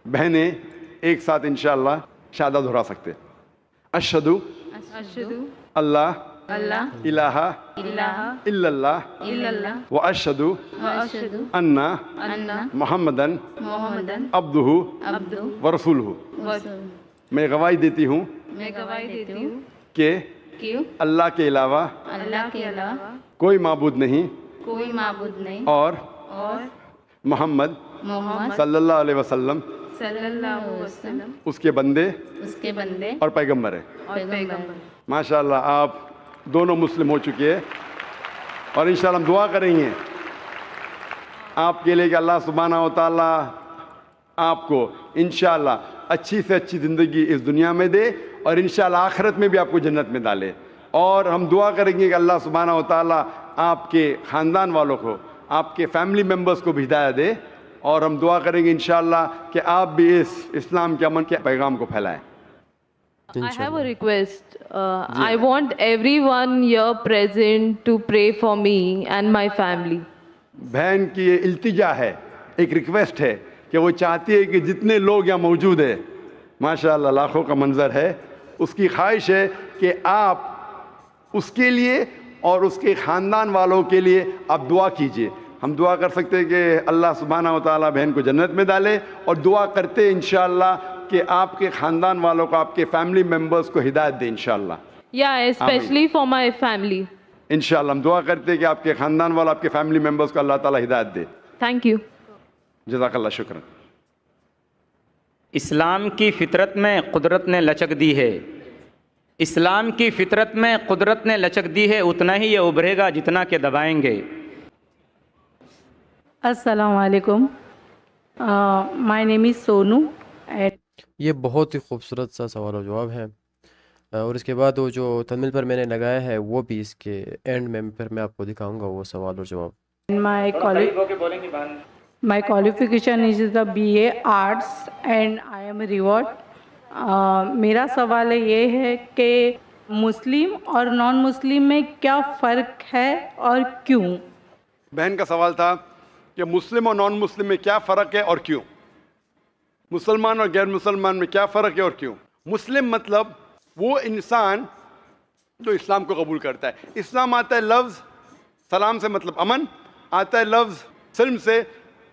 بہنیں ایک ساتھ انشاءاللہ شہادت دہرا سکتے. اشہدو Ashhadu اللہ Allah الہ ilaha الا اللہ illallah واشہدو wa ashhadu ان anna محمدن Muhammadan عبدہ abduhu ورسولہ. wa rasuluhu. میں گواہی دیتی ہوں میں گواہی دیتی ہوں کہ کہ اللہ کے علاوہ اللہ کے علاوہ کوئی معبود نہیں, کوئی معبود نہیں اور اور محمد محمد صلی اللہ علیہ وسلم صلی اللہ علیہ وسلم اس کے بندے اس کے بندے اور پیغمبر ہے. اور پیغمبر. ماشاءاللہ آپ دونوں مسلم ہو چکے ہیں, اور انشاءاللہ ہم دعا کریں گے آپ کے لیے کہ اللہ سبحانہ و تعالیٰ آپ کو انشاءاللہ اچھی سے اچھی زندگی اس دنیا میں دے, اور انشاءاللہ آخرت میں بھی آپ کو جنت میں ڈالے. اور ہم دعا کریں گے کہ اللہ سبحانہ و تعالیٰ آپ کے خاندان والوں کو, آپ کے فیملی ممبرز کو بھی ہدایت دے, اور ہم دعا کریں گے انشاءاللہ کہ آپ بھی اس اسلام کے امن کے پیغام کو پھیلائیں. I have a request. I want everyone here present to pray for me and my family. بہن کی یہ التجا ہے, ایک ریکویسٹ ہے کہ وہ چاہتی ہے کہ جتنے لوگ یہاں موجود ہیں, ماشاءاللہ لاکھوں کا منظر ہے, اس کی خواہش ہے کہ آپ اس کے لیے اور اس کے خاندان والوں کے لیے آپ دعا کیجئے. ہم دعا کر سکتے ہیں کہ اللہ سبحانہ و تعالیٰ بہن کو جنت میں ڈالے, اور دعا کرتے انشاءاللہ کہ آپ کے خاندان والوں کو, آپ کے فیملی ممبرز کو ہدایت دے انشاءاللہ. Yeah, especially for my family. انشاءاللہ ہم دعا کرتے ہیں کہ آپ کے خاندان والوں, آپ کے فیملی ممبرز کو اللہ تعالیٰ ہدایت دے. Thank you. جزاک اللہ, شکرا. اسلام کی فطرت میں قدرت نے لچک دی ہے, اسلام کی فطرت میں قدرت نے لچک دی ہے, اتنا ہی یہ ابھرے گا جتنا کہ دبائیں گے. السلام علیکم. مائی نیم از سونو. یہ بہت ہی خوبصورت سا سوال و جواب ہے, اور اس کے بعد وہ جو تمل پر میں نے لگایا ہے وہ بھی اس کے اینڈ میں پھر میں آپ کو دکھاؤں گا وہ سوال اور جواب. My qualification is the BA Arts and I am a reward. میرا سوال یہ ہے کہ مسلم اور نان مسلم میں کیا فرق ہے اور کیوں؟ بہن کا سوال تھا کہ مسلم اور نان مسلم میں کیا فرق ہے اور کیوں, مسلمان اور غیر مسلمان میں کیا فرق ہے اور کیوں. مسلم مطلب وہ انسان جو اسلام کو قبول کرتا ہے. اسلام آتا ہے لفظ سلام سے مطلب امن, آتا ہے لفظ سلم سے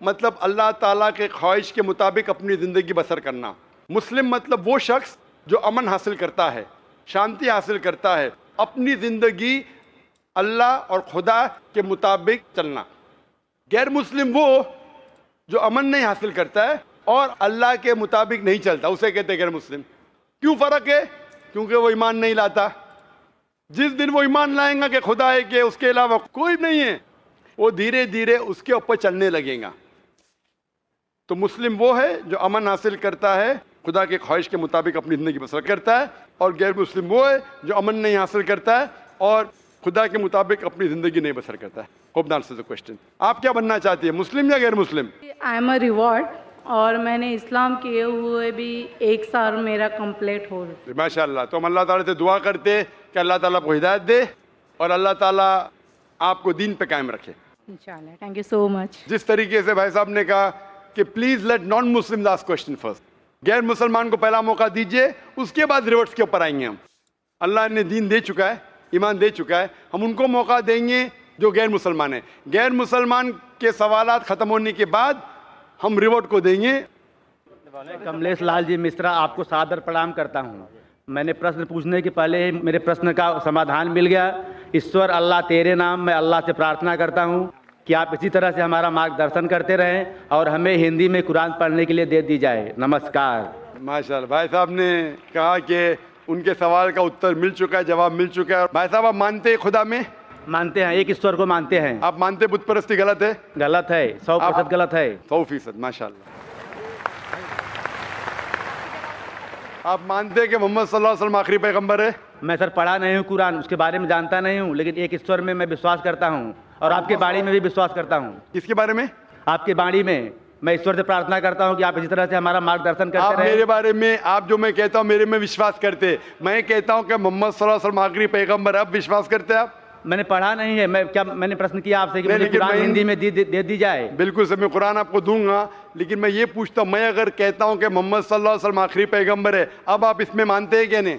مطلب اللہ تعالیٰ کے خواہش کے مطابق اپنی زندگی بسر کرنا. مسلم مطلب وہ شخص جو امن حاصل کرتا ہے, شانتی حاصل کرتا ہے, اپنی زندگی اللہ اور خدا کے مطابق چلنا. غیر مسلم وہ جو امن نہیں حاصل کرتا ہے اور اللہ کے مطابق نہیں چلتا, اسے کہتے ہیں غیر مسلم. کیوں فرق ہے؟ کیونکہ وہ ایمان نہیں لاتا. جس دن وہ ایمان لائیں گا کہ خدا ہے کہ اس کے علاوہ کوئی نہیں ہے, وہ دھیرے دھیرے اس کے اوپر چلنے لگے گا. تو مسلم وہ ہے جو امن حاصل کرتا ہے, خدا کے خواہش کے مطابق اپنی زندگی بسر کرتا ہے, اور غیر مسلم وہ ہے جو امن نہیں حاصل کرتا ہے اور خدا کے مطابق اپنی زندگی نہیں بسر کرتا ہے. Hope that answers the question. آپ کیا بننا چاہتی ہیں, مسلم یا غیر مسلم؟ آئی ایم اے ریوارڈ اور میں نے اسلام کیے ہوئے بھی 1 سال میرا کمپلیٹ ہو رہا. ماشاء اللہ. تو ہم اللہ تعالیٰ سے دعا کرتے کہ اللہ تعالیٰ کو ہدایت دے اور اللہ تعالیٰ آپ کو دین پہ قائم رکھے. انشاءاللہ. تھینک یو سو مچ. جس طریقے سے بھائی صاحب نے کہا کہ please late naan Muslim ask question first, غیر مسلمان کو پہلا موقع دیجئے, اس کے بعد ریورٹس کے اوپر آئیں گے. ہم اللہ نے دین دے چکا ہے, ایمان دے چکا ہے, ہم ان کو موقع دیں گے جو غیر مسلمان ہیں. غیر مسلمان کے سوالات ختم ہونے کے بعد ہم ریورٹ کو دیں گے. کملیش لال جی مشرا آپ کو سادر پرنام کرتا ہوں. میں نے پرشن پوچھنے کے پہلے میرے پرشن کا سمادھان مل گیا. ایشور اللہ تیرے نام میں اللہ سے پرارتھنا کرتا ہوں کہ آپ اسی طرح سے ہمارا مارگ درشن کرتے رہیں اور ہمیں ہندی میں قرآن پڑھنے کے لیے دے دی جائے. نمسکار. ماشاء اللہ. بھائی صاحب نے کہا کہ ان کے سوال کا اتر مل چکا ہے, جواب مل چکا ہے. بھائی صاحب آپ مانتے ہیں خدا میں؟ مانتے ہیں, ایک ایشور کو مانتے ہیں. آپ مانتے بت پرستی غلط ہے؟ غلط ہے, 100% غلط ہے. 100%. ماشاء اللہ. آپ مانتے ہیں کہ محمد صلی اللہ علیہ وسلم آخری پیغمبر ہے؟ میں سر پڑھا نہیں ہوں قرآن, اس کے بارے میں جانتا نہیں ہوں, لیکن ایک ایشور میں میں وشواس کرتا ہوں اور آپ کے باڑی میں بھی وشواس کرتا ہوں. کس کے بارے میں؟ آپ کے باڑی میں. میں ایشور سے پرارتھنا کرتا ہوں کہ آپ اسی طرح سے ہمارا مارگ درشن کرتے آپ رہیں. میرے بارے میں, آپ جو میں کہتا ہوں میرے میں وشواس کرتے, میں کہتا ہوں کہ محمد صلی اللہ علیہ وسلم آخری پیغمبر ہے, اب وشواس کرتے آپ؟ میں نے پڑھا نہیں ہے. میں نے پرشن کیا آپ سے کہ مجھے قرآن ہندی میں دے دی جائے. بالکل سر, میں قرآن آپ کو دوں گا, لیکن میں یہ پوچھتا ہوں, میں اگر کہتا ہوں کہ محمد صلی اللہ علیہ وسلم آخری پیغمبر ہے, اب آپ اس میں مانتے ہیں کہ نہیں؟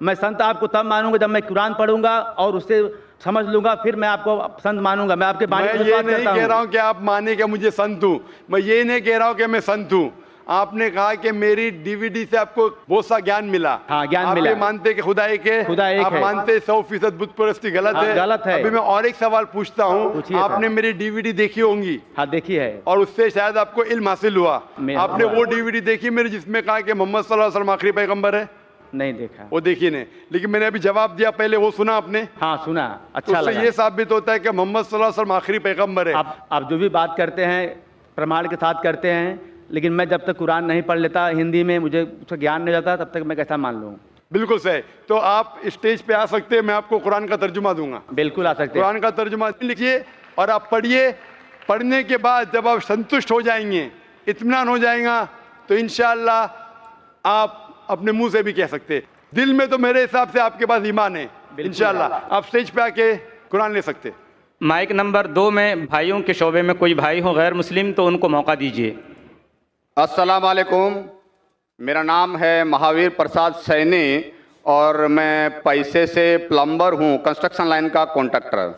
میں سنت آپ کو تب مانوں گا جب میں قرآن پڑھوں گا اور اس سے سمجھ لوں گا, پھر میں آپ کو سنت مانوں گا. میں آپ کے بارے میں یہ نہیں کہہ رہا ہوں کہ آپ مانیں کہ مجھے سنت ہوں, میں یہ نہیں کہہ رہا ہوں کہ میں سنت ہوں. آپ نے کہا کہ میری ڈی وی ڈی سے آپ کو بہت سا گیان ملا. ہاں, گیان ملا. آپ یہ مانتے کہ خدا ایک ہے؟ خدا ایک آپ ہے. مانتے 100% بت پرستی غلط ہے؟ غلط ہے. ابھی میں اور ایک سوال پوچھتا ہوں, آپ نے میری ڈی وی ڈی دیکھی ہوں گی؟ ہاں دیکھی ہے. اور اس سے شاید آپ کو علم حاصل ہوا. آپ نے وہ ڈی وی ڈی دیکھی میری جس میں کہا کہ محمد صلی اللہ علیہ وسلم آخری پیغمبر ہے؟ نہیں دیکھا. وہ دیکھی نہیں, لیکن میں نے ابھی جواب دیا پہلے, وہ سنا آپ نے؟ ہاں سنا, اچھا اس سے لگا. یہ ثابت ہوتا ہے کہ محمد صلی اللہ علیہ وسلم آخری پیغمبر ہے. آپ جو بھی بات کرتے ہیں پرماڑ کے ساتھ کرتے ہیں, لیکن میں جب تک قرآن نہیں پڑھ لیتا ہندی میں, مجھے اس کا گیان نہیں جاتا, تب تک میں کیسا مان لوں. بالکل صحیح. تو آپ اسٹیج پہ آ سکتے ہیں, میں آپ کو قرآن کا ترجمہ دوں گا. بالکل آ سکتے ہیں. قرآن کا ترجمہ لکھیے اور آپ پڑھیے. پڑھنے کے بعد جب آپ سنتشٹ ہو جائیں گے, اطمینان ہو جائیں گا, تو انشاءاللہ آپ اپنے منہ سے بھی کہہ سکتے ہیں. دل میں تو میرے حساب سے آپ کے پاس ایمان ہے, انشاءاللہ آپ اسٹیج پہ آ کے قرآن لے سکتے. مائک نمبر 2 میں بھائیوں کے شعبے میں کوئی بھائی ہو غیر مسلم تو ان کو موقع دیجیے. السلام علیکم. میرا نام ہے مہاویر پرساد سینی اور میں پیسے سے پلمبر ہوں, کنسٹرکشن لائن کا کانٹریکٹر.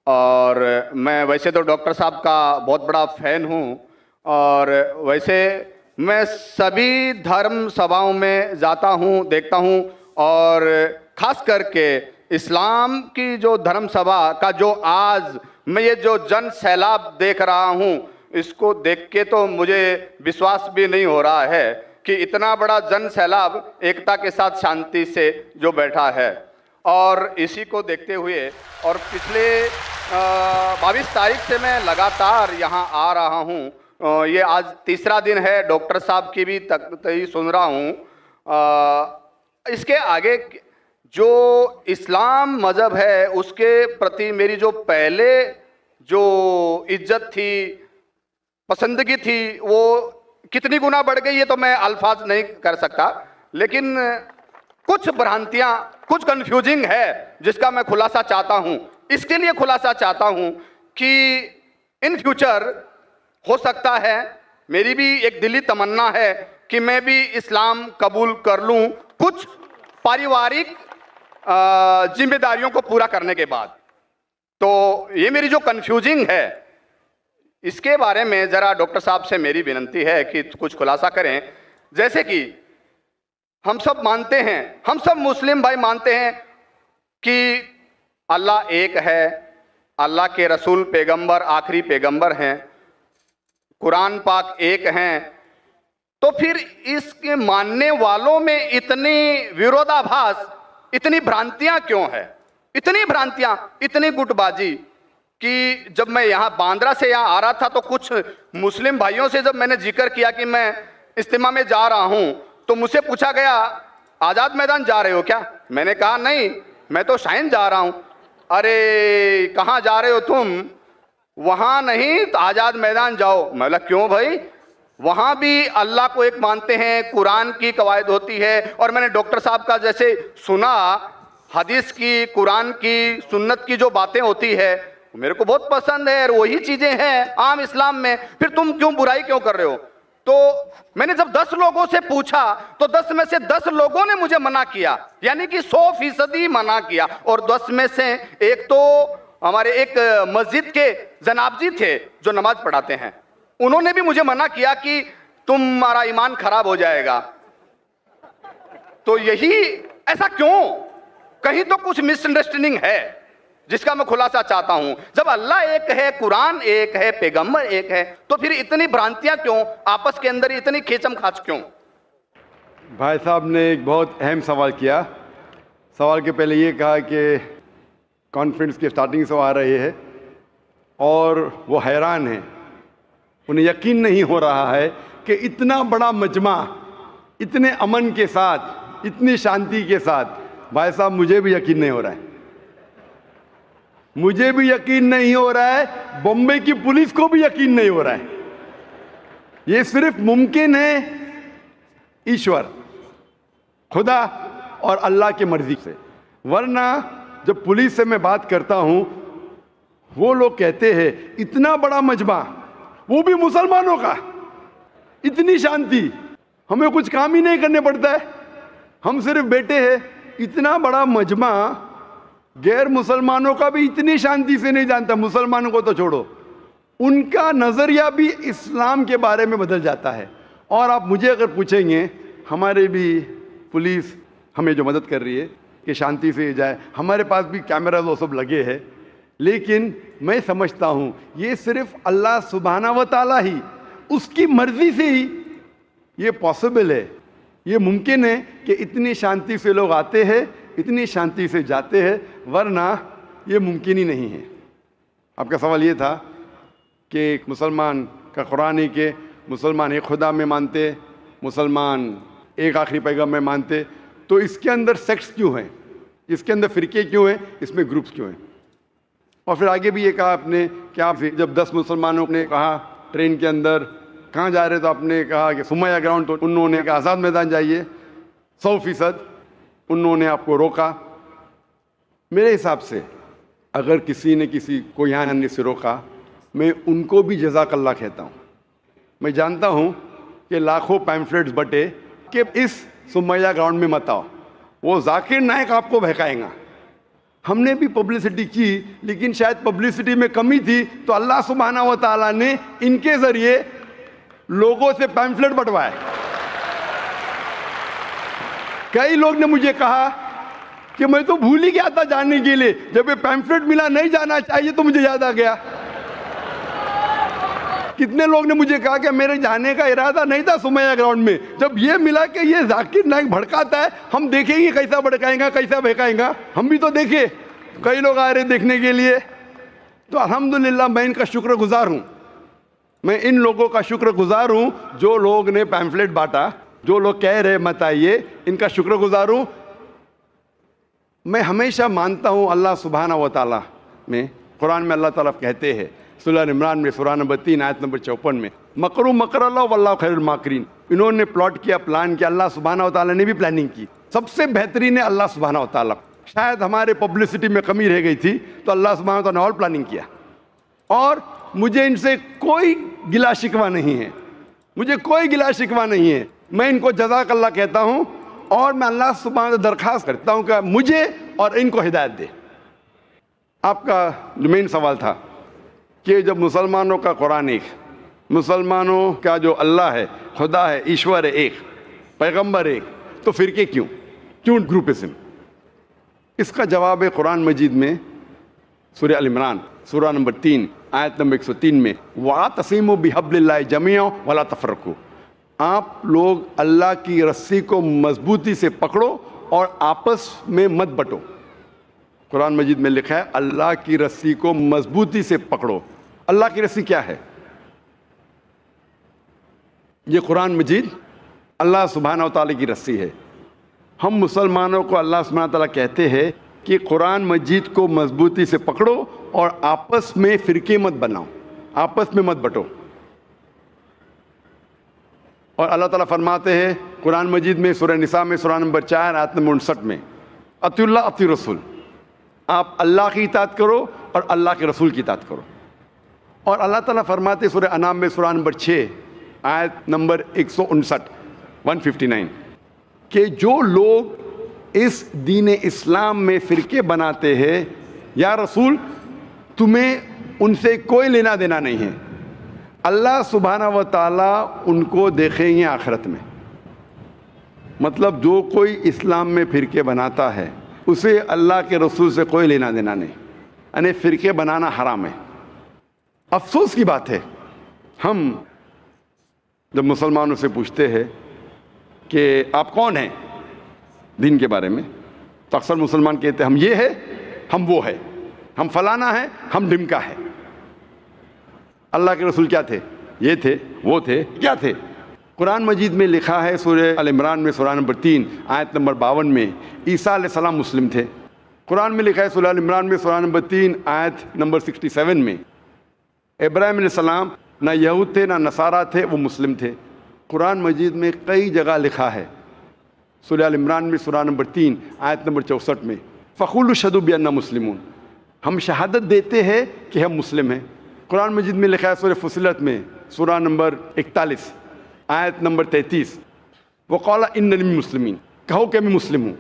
اور میں ویسے تو ڈاکٹر صاحب کا بہت بڑا فین ہوں, اور ویسے میں سبھی دھرم سبھاؤں میں جاتا ہوں, دیکھتا ہوں, اور خاص کر کے اسلام کی جو دھرم سبھا کا جو آج میں یہ جو جن سیلاب دیکھ رہا ہوں, اس کو دیکھ کے تو مجھے وشواس بھی نہیں ہو رہا ہے کہ اتنا بڑا جن سیلاب ایکتا کے ساتھ شانتی سے جو بیٹھا ہے. اور اسی کو دیکھتے ہوئے اور پچھلے 22 تاریخ سے میں لگاتار یہاں آ رہا ہوں, یہ آج تیسرا دن ہے, ڈاکٹر صاحب کی بھی تقریر سن رہا ہوں. اس کے آگے جو اسلام مذہب ہے اس کے پرتی میری جو پہلے جو عزت تھی, پسندگی تھی, وہ کتنی گنا بڑھ گئی یہ تو میں الفاظ نہیں کر سکتا, لیکن کچھ بھرانتیاں, کچھ کنفیوزنگ ہے جس کا میں خلاصہ چاہتا ہوں. اس کے لیے خلاصہ چاہتا ہوں کہ ان فیوچر ہو سکتا ہے, میری بھی ایک دلی تمنا ہے کہ میں بھی اسلام قبول کر لوں کچھ پاریوارک ذمہ داریوں کو پورا کرنے کے بعد. تو یہ میری جو کنفیوزنگ ہے اس کے بارے میں ذرا ڈاکٹر صاحب سے میری وننتی ہے کہ کچھ خلاصہ کریں. جیسے کہ ہم سب مانتے ہیں, ہم سب مسلم بھائی مانتے ہیں کہ اللہ ایک ہے, اللہ کے رسول پیغمبر آخری پیغمبر ہیں, قرآن پاک ایک ہیں, تو پھر اس کے ماننے والوں میں اتنی ویرودابھاس، اتنی بھرانتیاں کیوں ہے؟ اتنی بھرانتیاں، اتنی گٹ بازی کہ جب میں یہاں باندرا سے یہاں آ رہا تھا تو کچھ مسلم بھائیوں سے جب میں نے ذکر کیا کہ میں اجتماع میں جا رہا ہوں تو مجھ سے پوچھا گیا آزاد میدان جا رہے ہو کیا؟ میں نے کہا نہیں، میں تو شائن جا رہا ہوں۔ ارے کہاں جا رہے ہو تم؟ وہاں نہیں تو آزاد میدان جاؤ۔ میں بولا کیوں بھائی؟ وہاں بھی اللہ کو ایک مانتے ہیں، قرآن کی قواعد ہوتی ہے، اور میں نے ڈاکٹر صاحب کا جیسے سنا حدیث کی، قرآن کی، سنت کی جو باتیں ہوتی ہے میرے کو بہت پسند ہے، اور وہی چیزیں ہیں عام اسلام میں، پھر تم کیوں برائی کیوں کر رہے ہو؟ تو میں نے جب 10 لوگوں سے پوچھا تو 10 میں سے 10 لوگوں نے مجھے منع کیا، یعنی کہ 100% منع کیا۔ اور 10 میں سے ایک تو ہمارے ایک مسجد کے جناب جی تھے جو نماز پڑھاتے ہیں، انہوں نے بھی مجھے منع کیا کہ تمہارا ایمان خراب ہو جائے گا۔ تو یہی ایسا کیوں؟ کہیں تو کچھ مس انڈرسٹینڈنگ ہے جس کا میں خلاصہ چاہتا ہوں۔ جب اللہ ایک ہے، قرآن ایک ہے، پیغمبر ایک ہے، تو پھر اتنی بھرانتیاں کیوں؟ آپس کے اندر اتنی کھیچم کھاچ کیوں؟ بھائی صاحب نے ایک بہت اہم سوال کیا۔ سوال کے پہلے یہ کہا کہ کانفرنس کی سٹارٹنگ سے وہ آ رہے ہیں اور وہ حیران ہیں، انہیں یقین نہیں ہو رہا ہے کہ اتنا بڑا مجمع اتنے امن کے ساتھ، اتنی شانتی کے ساتھ۔ بھائی صاحب مجھے بھی یقین نہیں ہو رہا ہے، مجھے بھی یقین نہیں ہو رہا ہے، بمبئی کی پولیس کو بھی یقین نہیں ہو رہا ہے۔ یہ صرف ممکن ہے ایشور، خدا اور اللہ کی مرضی سے، ورنہ جب پولیس سے میں بات کرتا ہوں وہ لوگ کہتے ہیں اتنا بڑا مجمع، وہ بھی مسلمانوں کا، اتنی شانتی، ہمیں کچھ کام ہی نہیں کرنے پڑتا ہے، ہم صرف بیٹھے ہیں۔ اتنا بڑا مجمع غیر مسلمانوں کا بھی اتنی شانتی سے نہیں جانتا، مسلمانوں کو تو چھوڑو، ان کا نظریہ بھی اسلام کے بارے میں بدل جاتا ہے۔ اور آپ مجھے اگر پوچھیں گے، ہمارے بھی پولیس ہمیں جو مدد کر رہی ہے کہ شانتی سے جائے، ہمارے پاس بھی کیمراز وہ سب لگے ہیں، لیکن میں سمجھتا ہوں یہ صرف اللہ سبحانہ و تعالیٰ ہی، اس کی مرضی سے ہی یہ پاسبل ہے، یہ ممکن ہے کہ اتنی شانتی سے لوگ آتے ہیں، اتنی شانتی سے جاتے ہیں، ورنہ یہ ممکن ہی نہیں ہے۔ آپ کا سوال یہ تھا کہ ایک مسلمان کا قرآن ہے کہ مسلمان ایک خدا میں مانتے، مسلمان ایک آخری پیغام میں مانتے، تو اس کے اندر سیکٹس کیوں ہیں، اس کے اندر فرقے کیوں ہیں، اس میں گروپس کیوں ہیں؟ اور پھر آگے بھی یہ کہا آپ نے کہ آپ جب 10 مسلمانوں نے کہا ٹرین کے اندر کہاں جا رہے تو آپ نے کہا کہ سمیہ گراؤنڈ، تو انہوں نے کہا آزاد میدان جائیے، 100% انہوں نے آپ کو روکا۔ میرے حساب سے اگر کسی نے کسی کو یہاں آنے سے روکا، میں ان کو بھی جزاک اللہ کہتا ہوں۔ میں جانتا ہوں کہ لاکھوں پیمفلیٹس بٹے کہ اس سمیہ گراؤنڈ میں مت آؤ، وہ ذاکر نائک آپ کو بہکائیں گا۔ ہم نے بھی پبلسٹی کی، لیکن شاید پبلسٹی میں کمی تھی تو اللہ سبحانہ و تعالیٰ نے ان کے ذریعے لوگوں سے پیمفلیٹ بٹوائے۔ کئی لوگ نے مجھے کہا کہ میں تو بھول ہی گیا تھا جانے کے لیے، جب یہ پیمفلیٹ ملا نہیں جانا چاہیے تو مجھے یاد آ گیا۔ کتنے لوگ نے مجھے کہا کہ میرے جانے کا ارادہ نہیں تھا سمیہ گراؤنڈ میں، جب یہ ملا کہ یہ ذاکر نائک بھڑکاتا ہے، ہم دیکھیں گے کیسا بھڑکائیں گا، کیسا بہکائیں گا، ہم بھی تو دیکھے، کئی لوگ آ رہے دیکھنے کے لیے۔ تو الحمدللہ میں ان کا شکر گزار ہوں، میں ان لوگوں کا شکر گزار ہوں جو لوگ نے پیمفلیٹ بانٹا، جو لوگ کہہ رہے مت آئیے، ان کا شکر گزار ہوں۔ میں ہمیشہ مانتا ہوں اللہ سبحانہ و تعالیٰ میں، قرآن میں اللہ تعالیٰ کہتے ہیں سورہ عمران میں سورہ نمبر 3 آیت نمبر 54 میں، مکروا مکر اللہ واللہ خیر الماکرین۔ انہوں نے پلاٹ کیا، پلان کیا، اللہ سبحانہ و تعالیٰ نے بھی پلاننگ کی، سب سے بہترین ہے اللہ سبحانہ و تعالیٰ۔ شاید ہمارے پبلسٹی میں کمی رہ گئی تھی تو اللہ سبحانہ و تعالیٰ نے اور پلاننگ کیا، اور مجھے ان سے کوئی گلا شکوہ نہیں ہے، مجھے کوئی گلا شکوہ نہیں ہے۔ میں ان کو جزاک اللہ کہتا ہوں، اور میں اللہ سبحانہ سے درخواست کرتا ہوں کہ مجھے اور ان کو ہدایت دے۔ آپ کا جو مین سوال تھا کہ جب مسلمانوں کا قرآن ایک، مسلمانوں کا جو اللہ ہے، خدا ہے، ایشور ہے ایک، پیغمبر ایک، تو فرقے کیوں گروپزم؟ اس کا جواب ہے قرآن مجید میں سورہ ال عمران سورہ نمبر 3 آیت نمبر 103 میں، وَاعْتَصِمُوا بِحَبْلِ اللَّهِ جَمِيعًا وَلَا تَفَرَّقُوا۔ آپ لوگ اللہ کی رسی کو مضبوطی سے پکڑو اور آپس میں مت بٹو. قرآن مجید میں لکھا ہے اللہ کی رسی کو مضبوطی سے پکڑو. اللہ کی رسی کیا ہے؟ یہ قرآن مجید اللہ سبحانہ و تعالیٰ کی رسی ہے. ہم مسلمانوں کو اللہ سبحانہ و تعالیٰ کہتے ہیں کہ قرآن مجید کو مضبوطی سے پکڑو اور آپس میں فرقے مت بناؤ، آپس میں مت بٹو. اور اللہ تعالیٰ فرماتے ہیں قرآن مجید میں سورہ نساء میں سورہ نمبر 4 آیت نمبر 59 میں اطیعوا اللہ اطیعوا الرسول، آپ اللہ کی اطاعت کرو اور اللہ کے رسول کی اطاعت کرو. اور اللہ تعالیٰ فرماتے ہیں سورہ انعام میں سورہ نمبر 6 آیت نمبر 159 کہ جو لوگ اس دین اسلام میں فرقے بناتے ہیں یا رسول تمہیں ان سے کوئی لینا دینا نہیں ہے، اللہ سبحانہ و تعالیٰ ان کو دیکھیں گے آخرت میں. مطلب جو کوئی اسلام میں فرقے بناتا ہے اسے اللہ کے رسول سے کوئی لینا دینا نہیں، یعنی فرقے بنانا حرام ہے. افسوس کی بات ہے ہم جب مسلمانوں سے پوچھتے ہیں کہ آپ کون ہیں دین کے بارے میں تو اکثر مسلمان کہتے ہیں ہم یہ ہے، ہم وہ ہے، ہم فلانا ہے، ہم ڈمکا ہے. اللہ کے رسول کیا تھے؟ یہ تھے، وہ تھے، کیا تھے؟ قرآن مجید میں لکھا ہے سورہ ال عمران میں سورہ نمبر 3 آیت نمبر 52 میں عیسیٰ علیہ السلام مسلم تھے. قرآن میں لکھا ہے سورہ ال عمران میں سورہ نمبر 3 آیت نمبر 67 میں ابراہیم علیہ السلام نہ یہود تھے نہ نصارہ تھے، وہ مسلم تھے. قرآن مجید میں کئی جگہ لکھا ہے سورہ ال عمران میں سورہ نمبر 3 آیت نمبر 64 میں فقولوا اشہدوا بأننا مسلمون، ہم شہادت دیتے ہیں کہ ہم مسلم ہیں. قرآن مجید میں لکھا ہے سورہ فصلت میں سورہ نمبر 41 آیت نمبر 33 وقال اننی من المسلمین، کہو کہ میں مسلم ہوں.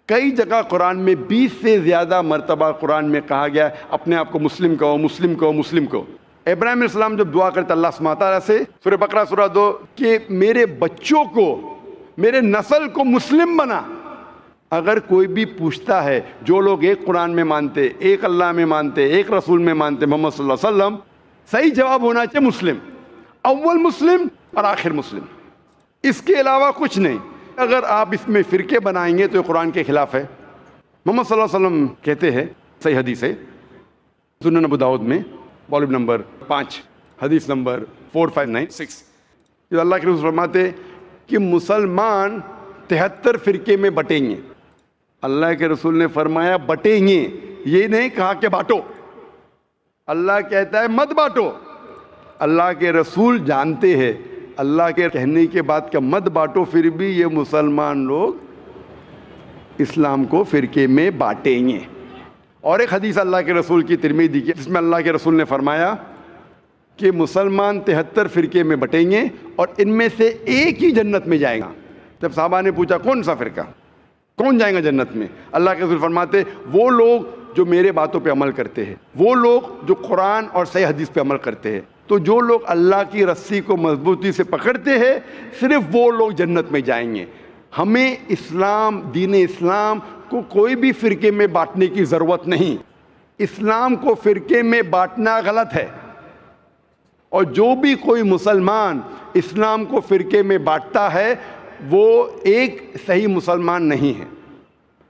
کئی جگہ قرآن میں 20 سے زیادہ مرتبہ قرآن میں کہا گیا اپنے آپ کو مسلم کہو، مسلم کہو، مسلم کہو. ابراہیم علیہ السلام جب دعا کرتے اللہ سبحانہ تعالیٰ سے سورہ بقرہ سورہ 2 کہ میرے بچوں کو، میرے نسل کو مسلم بنا. اگر کوئی بھی پوچھتا ہے جو لوگ ایک قرآن میں مانتے، ایک اللہ میں مانتے، ایک رسول میں مانتے محمد صلی اللہ علیہ وسلم، صحیح جواب ہونا چاہیے مسلم، اول مسلم اور آخر مسلم، اس کے علاوہ کچھ نہیں. اگر آپ اس میں فرقے بنائیں گے تو یہ قرآن کے خلاف ہے. محمد صلی اللہ علیہ وسلم کہتے ہیں، صحیح حدیث ہے سنن ابو داؤد میں والیوم نمبر 5 حدیث نمبر 4596 کہ اللہ کے رسول فرماتے کہ مسلمان 73 فرقے میں بٹیں گے. اللہ کے رسول نے فرمایا بٹیں گے، یہ نہیں کہا کہ بانٹو. اللہ کہتا ہے مت بانٹو. اللہ کے رسول جانتے ہیں اللہ کے کہنے کے بعد کہ مت بانٹو، پھر بھی یہ مسلمان لوگ اسلام کو فرقے میں بانٹیں گے. اور ایک حدیث اللہ کے رسول کی ترمذی کی جس میں اللہ کے رسول نے فرمایا کہ مسلمان 73 فرقے میں بٹیں گے اور ان میں سے ایک ہی جنت میں جائے گا. جب صحابہ نے پوچھا کون سا فرقہ، کون جائیں گا جنت میں، اللہ کے رسول فرماتے وہ لوگ جو میرے باتوں پہ عمل کرتے ہیں، وہ لوگ جو قرآن اور صحیح حدیث پہ عمل کرتے ہیں. تو جو لوگ اللہ کی رسی کو مضبوطی سے پکڑتے ہیں صرف وہ لوگ جنت میں جائیں گے. ہمیں اسلام، دین اسلام کو کوئی بھی فرقے میں بانٹنے کی ضرورت نہیں. اسلام کو فرقے میں بانٹنا غلط ہے، اور جو بھی کوئی مسلمان اسلام کو فرقے میں بانٹتا ہے وہ ایک صحیح مسلمان نہیں ہے.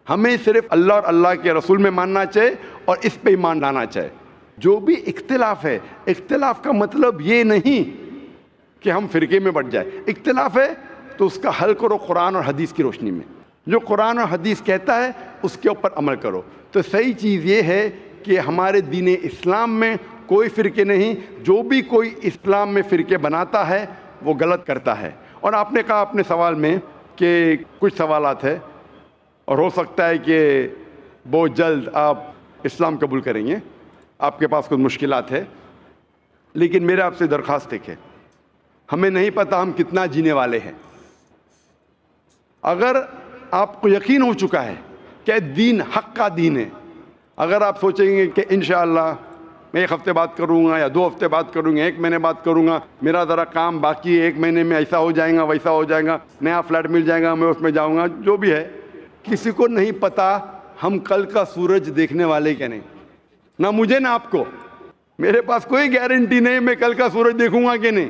ہمیں صرف اللہ اور اللہ کے رسول میں ماننا چاہیے اور اس پہ ایمان لانا چاہیے. جو بھی اختلاف ہے، اختلاف کا مطلب یہ نہیں کہ ہم فرقے میں بٹ جائے. اختلاف ہے تو اس کا حل کرو قرآن اور حدیث کی روشنی میں. جو قرآن اور حدیث کہتا ہے اس کے اوپر عمل کرو. تو صحیح چیز یہ ہے کہ ہمارے دین اسلام میں کوئی فرقے نہیں. جو بھی کوئی اسلام میں فرقے بناتا ہے وہ غلط کرتا ہے. اور آپ نے کہا اپنے سوال میں کہ کچھ سوالات ہیں اور ہو سکتا ہے کہ بہت جلد آپ اسلام قبول کریں گے، آپ کے پاس کچھ مشکلات ہے، لیکن میرے آپ سے درخواست ہے کہ ہمیں نہیں پتہ ہم کتنا جینے والے ہیں. اگر آپ کو یقین ہو چکا ہے کہ دین حق کا دین ہے، اگر آپ سوچیں گے کہ انشاءاللہ میں 1 ہفتے بعد کروں گا یا 2 ہفتے بعد کروں گا، 1 مہینے بعد کروں گا، میرا ذرا کام باقی ہے، 1 مہینے میں ایسا ہو جائے گا، ویسا ہو جائے گا، نیا فلیٹ مل جائے گا، میں اس میں جاؤں گا، جو بھی ہے. کسی کو نہیں پتہ ہم کل کا سورج دیکھنے والے کہ نہیں، نہ مجھے نہ آپ کو. میرے پاس کوئی گارنٹی نہیں میں کل کا سورج دیکھوں گا کہ نہیں.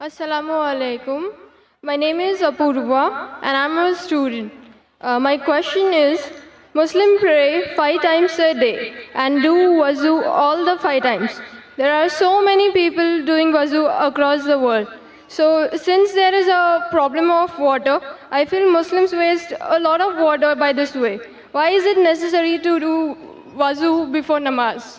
Assalamu alaikum. My name is Apurva and I'm a student. My question is, Muslim pray 5 times a day and do wuzu all the 5 times. There are so many people doing wuzu across the world. So since there is a problem of water, I feel Muslims waste a lot of water by this way. Why is it necessary to do wuzu before namaz?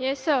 Yes sir.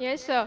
Yes, sir.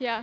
Yeah.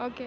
Okay.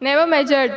Never measured.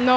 No.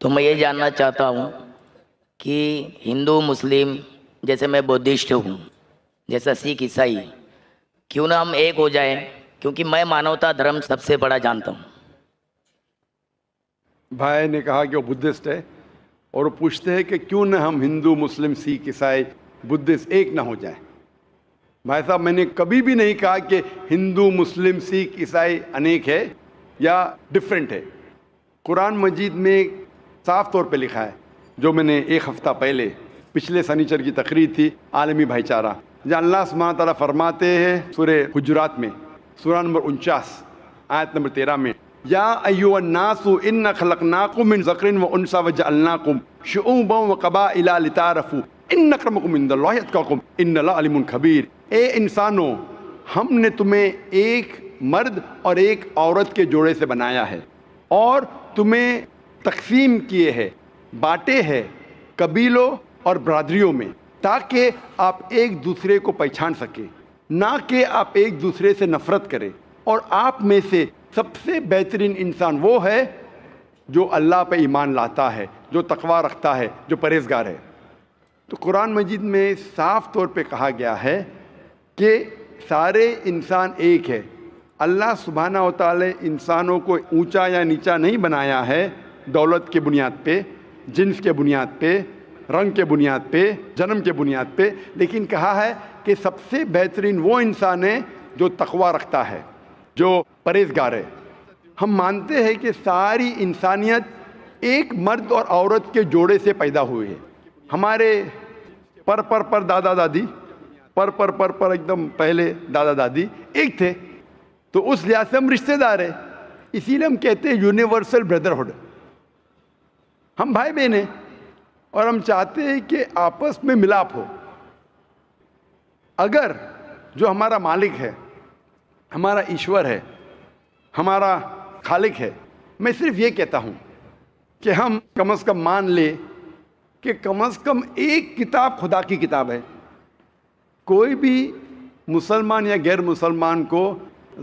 تو میں یہ جاننا چاہتا ہوں کہ ہندو مسلم جیسے میں بودھسٹ ہوں جیسا سکھ عیسائی کیوں نہ ہم ایک ہو جائیں کیونکہ میں مانوتا دھرم سب سے بڑا جانتا ہوں. بھائی نے کہا کہ وہ بدھسٹ ہے اور وہ پوچھتے ہیں کہ کیوں نہ ہم ہندو مسلم سکھ عیسائی بدھسٹ ایک نہ ہو جائیں. بھائی صاحب میں نے کبھی بھی نہیں کہا کہ ہندو مسلم سکھ عیسائی انیک ہے یا ڈفرینٹ ہے. قرآن مجید میں صاف طور پہ لکھا ہے جو میں نے ایک ہفتہ پہلے پچھلے سنیچر کی تقریر تھی عالمی بھائی چارہ جہاں اللہ سبحانہ تعالیٰ فرماتے ہیں سورہ حجرات میں سورہ نمبر 49 آیت نمبر 13 میں یا ایھا الناس انا خلقناکم من ذکر و انثی وجعلناکم شعوبا وقبائل لتعارفوا ان اکرمکم عند اللہ اتقاکم ان اللہ علیم خبیر. اے انسانوں ہم نے تمہیں ایک مرد اور ایک عورت کے جوڑے سے بنایا ہے اور تمہیں تقسیم کیے ہے بانٹے ہے قبیلوں اور برادریوں میں تاکہ آپ ایک دوسرے کو پہچان سکیں نہ کہ آپ ایک دوسرے سے نفرت کریں. اور آپ میں سے سب سے بہترین انسان وہ ہے جو اللہ پہ ایمان لاتا ہے جو تقوی رکھتا ہے جو پرہیزگار ہے. تو قرآن مجید میں صاف طور پہ کہا گیا ہے کہ سارے انسان ایک ہے. اللہ سبحانہ و تعالی انسانوں کو اونچا یا نیچا نہیں بنایا ہے دولت کے بنیاد پہ جنس کے بنیاد پہ رنگ کے بنیاد پہ جنم کے بنیاد پہ لیکن کہا ہے کہ سب سے بہترین وہ انسان ہے جو تقوی رکھتا ہے جو پرہیزگار ہے. ہم مانتے ہیں کہ ساری انسانیت ایک مرد اور عورت کے جوڑے سے پیدا ہوئی ہے. ہمارے پر دادا دادی پر ایک دم پہلے دادا دادی ایک تھے تو اس لحاظ سے ہم رشتہ دار ہیں. اسی لیے ہم کہتے ہیں یونیورسل بردرہڈ. ہم بھائی بہن ہیں اور ہم چاہتے ہیں کہ آپس میں ملاپ ہو. اگر جو ہمارا مالک ہے ہمارا ایشور ہے ہمارا خالق ہے میں صرف یہ کہتا ہوں کہ ہم کم از کم مان لیں کہ کم از کم ایک کتاب خدا کی کتاب ہے. کوئی بھی مسلمان یا غیر مسلمان کو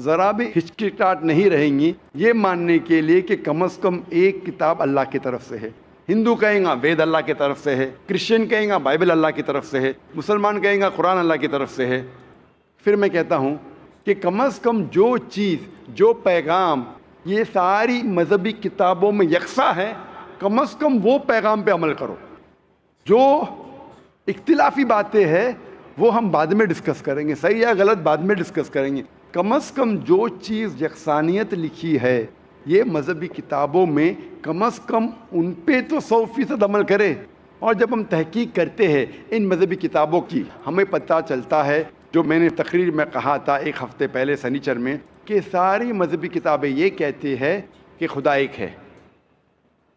ذرا بھی ہچکچاہٹ نہیں رہیں گی یہ ماننے کے لیے کہ کم از کم ایک کتاب اللہ کی طرف سے ہے. ہندو کہیں گا وید اللہ کی طرف سے ہے, کرسچن کہیں گا بائبل اللہ کی طرف سے ہے, مسلمان کہیں گا قرآن اللہ کی طرف سے ہے. پھر میں کہتا ہوں کہ کم از کم جو چیز جو پیغام یہ ساری مذہبی کتابوں میں یکساں ہے کم از کم وہ پیغام پہ عمل کرو. جو اختلافی باتیں ہیں وہ ہم بعد میں ڈسکس کریں گے, صحیح یا غلط بعد میں ڈسکس کریں گے. کم از کم جو چیز یکسانیت لکھی ہے یہ مذہبی کتابوں میں کم از کم ان پہ تو 100% عمل کرے. اور جب ہم تحقیق کرتے ہیں ان مذہبی کتابوں کی ہمیں پتہ چلتا ہے جو میں نے تقریر میں کہا تھا ایک ہفتے پہلے سنیچر میں کہ ساری مذہبی کتابیں یہ کہتی ہے کہ خدا ایک ہے.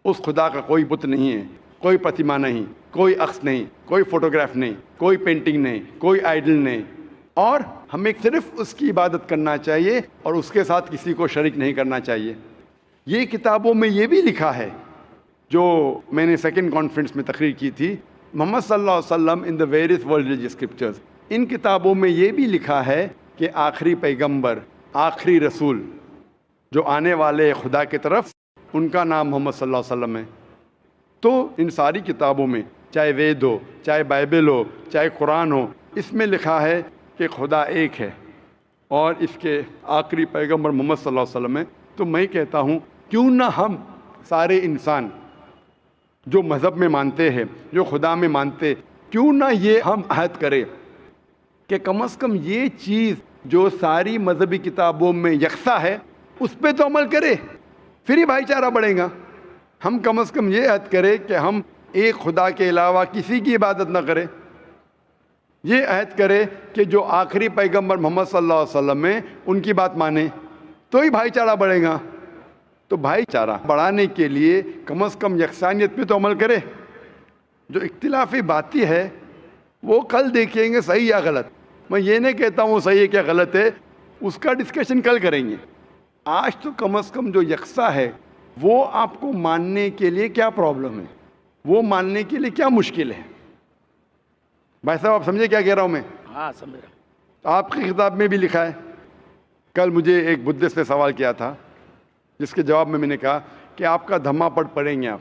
اس خدا کا کوئی بت نہیں ہے, کوئی پرتیما نہیں, کوئی عکس نہیں, کوئی فوٹوگراف نہیں, کوئی پینٹنگ نہیں, کوئی آئیڈل نہیں. اور ہمیں صرف اس کی عبادت کرنا چاہیے اور اس کے ساتھ کسی کو شریک نہیں کرنا چاہیے. یہ کتابوں میں یہ بھی لکھا ہے جو میں نے سیکنڈ کانفرنس میں تقریر کی تھی محمد صلی اللہ علیہ وسلم in the various world religious scriptures. ان کتابوں میں یہ بھی لکھا ہے کہ آخری پیغمبر آخری رسول جو آنے والے خدا کی طرف ان کا نام محمد صلی اللہ علیہ وسلم ہے. تو ان ساری کتابوں میں چاہے وید ہو چاہے بائبل ہو چاہے قرآن ہو اس میں لکھا ہے کہ خدا ایک ہے اور اس کے آخری پیغمبر محمد صلی اللہ علیہ وسلم ہے. تو میں کہتا ہوں کیوں نہ ہم سارے انسان جو مذہب میں مانتے ہیں جو خدا میں مانتے کیوں نہ یہ ہم عہد کریں کہ کم از کم یہ چیز جو ساری مذہبی کتابوں میں یکساں ہے اس پہ تو عمل کرے, پھر ہی بھائی چارہ بڑھے گا. ہم کم از کم یہ عہد کریں کہ ہم ایک خدا کے علاوہ کسی کی عبادت نہ کریں. یہ عہد کرے کہ جو آخری پیغمبر محمد صلی اللہ علیہ وسلم ہیں ان کی بات مانے تو ہی بھائی چارہ بڑھے گا. تو بھائی چارہ بڑھانے کے لیے کم از کم یکسانیت پہ تو عمل کرے. جو اختلافی باتیں ہے وہ کل دیکھیں گے صحیح یا غلط. میں یہ نہیں کہتا ہوں صحیح ہے کیا غلط ہے, اس کا ڈسکشن کل کریں گے. آج تو کم از کم جو یکساں ہے وہ آپ کو ماننے کے لیے کیا پرابلم ہے, وہ ماننے کے لیے کیا مشکل ہے. بھائی صاحب آپ سمجھے کیا کہہ رہا ہوں میں؟ ہاں سمجھ رہا ہوں. آپ کی کتاب میں بھی لکھا ہے. کل مجھے ایک بدھسٹ نے سوال کیا تھا جس کے جواب میں نے کہا کہ آپ کا دھما پڑھ پڑھیں گے آپ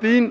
3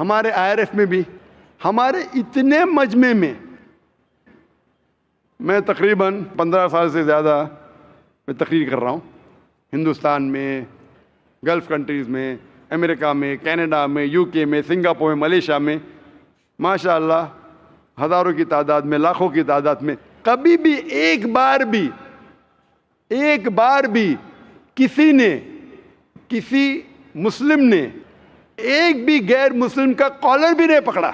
ہمارے IRF میں بھی, ہمارے اتنے مجمع میں, میں تقریباً 15 سال سے زیادہ میں تقریر کر رہا ہوں, ہندوستان میں, گلف کنٹریز میں, امریکہ میں, کینیڈا میں, UK میں, سنگاپور میں, ملیشیا میں, ماشاء اللہ ہزاروں کی تعداد میں, لاکھوں کی تعداد میں. کبھی بھی ایک بار بھی کسی نے, کسی مسلم نے ایک بھی غیر مسلم کا کالر بھی نہیں پکڑا.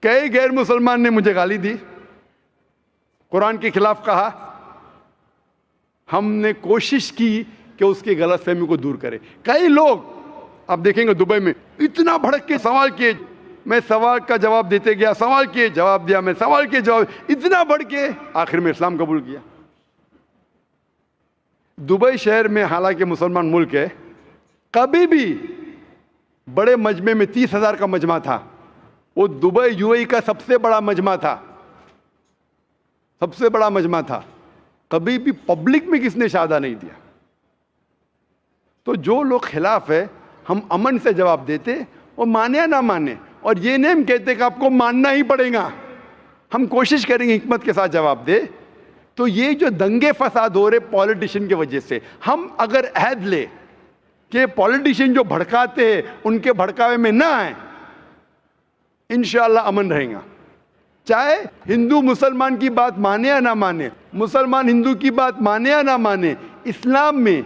کئی غیر مسلمان نے مجھے گالی دی, قرآن کے خلاف کہا. ہم نے کوشش کی کہ اس کی غلط فہمی کو دور کرے. کئی لوگ آپ دیکھیں گے دبئی میں اتنا بھڑک کے سوال کیے, میں سوال کا جواب دیتے گیا, سوال کیے جواب دیا, میں سوال کے جواب, اتنا بڑھ کے آخر میں اسلام قبول کیا. دبئی شہر میں حالانکہ مسلمان ملک ہے, کبھی بھی بڑے مجمع میں 30,000 کا مجمع تھا, وہ دبئی UAE کا سب سے بڑا مجمع تھا, سب سے بڑا مجمع تھا. کبھی بھی پبلک میں کس نے شہادہ نہیں دیا. تو جو لوگ خلاف ہے ہم امن سے جواب دیتے, وہ مانے یا نہ مانے, اور یہ نہیں ہم کہتے کہ آپ کو ماننا ہی پڑے گا, ہم کوشش کریں گے حکمت کے ساتھ جواب دے. تو یہ جو دنگے فساد ہو رہے پولیٹیشین کی وجہ سے, ہم اگر عہد لے کہ پولیٹیشین جو بھڑکاتے ہیں ان کے بھڑکاوے میں نہ آئیں, انشاءاللہ امن رہے گا. چاہے ہندو مسلمان کی بات مانے یا نہ مانے, مسلمان ہندو کی بات مانے یا نہ مانے, اسلام میں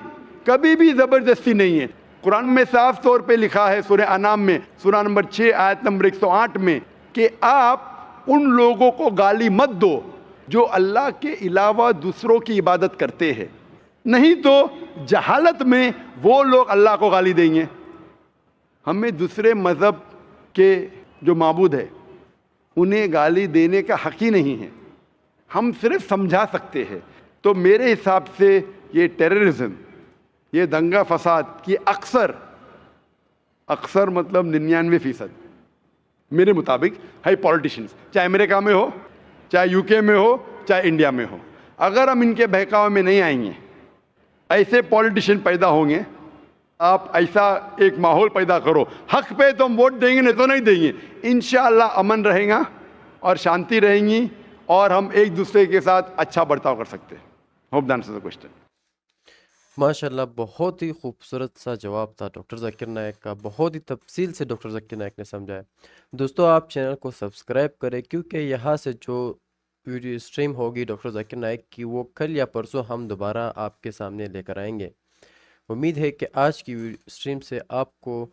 کبھی بھی زبردستی نہیں ہے. قرآن میں صاف طور پہ لکھا ہے سورہ انعام میں, سورہ نمبر 6 آیت نمبر 108 میں, کہ آپ ان لوگوں کو گالی مت دو جو اللہ کے علاوہ دوسروں کی عبادت کرتے ہیں, نہیں تو جہالت میں وہ لوگ اللہ کو گالی دیں گے. ہمیں دوسرے مذہب کے جو معبود ہے انہیں گالی دینے کا حق ہی نہیں ہے, ہم صرف سمجھا سکتے ہیں. تو میرے حساب سے یہ ٹیررزم, یہ دنگا فساد کی اکثر مطلب 99% میرے مطابق ہے پولیٹیشنز, چاہے امریکہ میں ہو, چاہے UK میں ہو, چاہے انڈیا میں ہو. اگر ہم ان کے بہکاوے میں نہیں آئیں گے, ایسے پولیٹیشین پیدا ہوں گے, آپ ایسا ایک ماحول پیدا کرو, حق پہ تو ہم ووٹ دیں گے نہیں تو نہیں دیں گے. انشاءاللہ امن رہے گا اور شانتی رہیں گی, اور ہم ایک دوسرے کے ساتھ اچھا برتاؤ کر سکتے ہیں. ہوپ دان سے کوشچن. ماشاءاللہ بہت ہی خوبصورت سا جواب تھا ڈاکٹر ذاکر نائک کا, بہت ہی تفصیل سے ڈاکٹر ذاکر نائک نے سمجھایا. دوستو آپ چینل کو سبسکرائب کریں, کیونکہ یہاں سے جو ویڈیو اسٹریم ہوگی ڈاکٹر ذاکر نائک کی, وہ کل یا پرسوں ہم دوبارہ آپ کے سامنے لے کر آئیں گے. امید ہے کہ آج کی ویڈیو اسٹریم سے آپ کو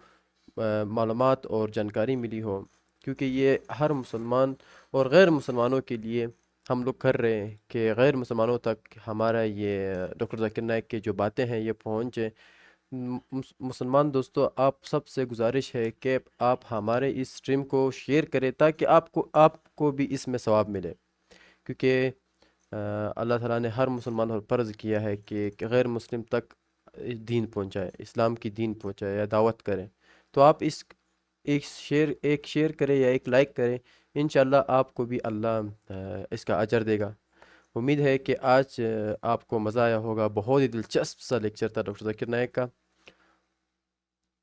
معلومات اور جانکاری ملی ہو, کیونکہ یہ ہر مسلمان اور غیر مسلمانوں کے لیے ہم لوگ کر رہے ہیں کہ غیر مسلمانوں تک ہمارا یہ ڈاکٹر ذاکر نائک کی جو باتیں ہیں یہ پہنچے. مسلمان دوستو آپ سب سے گزارش ہے کہ آپ ہمارے اس اسٹریم کو شیئر کریں, تاکہ آپ کو بھی اس میں ثواب ملے, کیونکہ اللہ تعالیٰ نے ہر مسلمان پر فرض کیا ہے کہ غیر مسلم تک دین پہنچائے, اسلام کی دین پہنچائے یا دعوت کریں. تو آپ ایک شیئر کریں یا ایک لائک کریں, انشاءاللہ آپ کو بھی اللہ اس کا اجر دے گا. امید ہے کہ آج آپ کو مزہ آیا ہوگا. بہت ہی دلچسپ سا لیکچر تھا ڈاکٹر ذاکر نائک کا.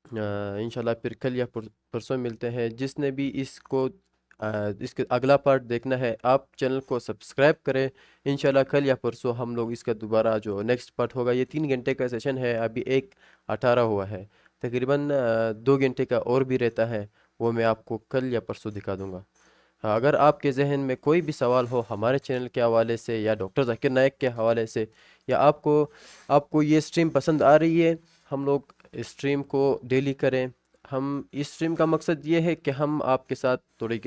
انشاءاللہ پھر کل یا پرسوں ملتے ہیں. جس نے بھی اس کے اگلا پارٹ دیکھنا ہے آپ چینل کو سبسکرائب کریں. انشاءاللہ کل یا پرسوں ہم لوگ اس کا دوبارہ جو نیکسٹ پارٹ ہوگا, یہ 3 گھنٹے کا سیشن ہے, ابھی 1:18 ہوا ہے, تقریباً 2 گھنٹے کا اور بھی رہتا ہے, وہ میں آپ کو کل یا پرسوں دکھا دوں گا. اگر آپ کے ذہن میں کوئی بھی سوال ہو ہمارے چینل کے حوالے سے یا ڈاکٹر ذاکر نائک کے حوالے سے, یا آپ کو یہ اسٹریم پسند آ رہی ہے, ہم لوگ اسٹریم کو ڈیلی کریں. ہم اس اسٹریم کا مقصد یہ ہے کہ ہم آپ کے ساتھ تھوڑی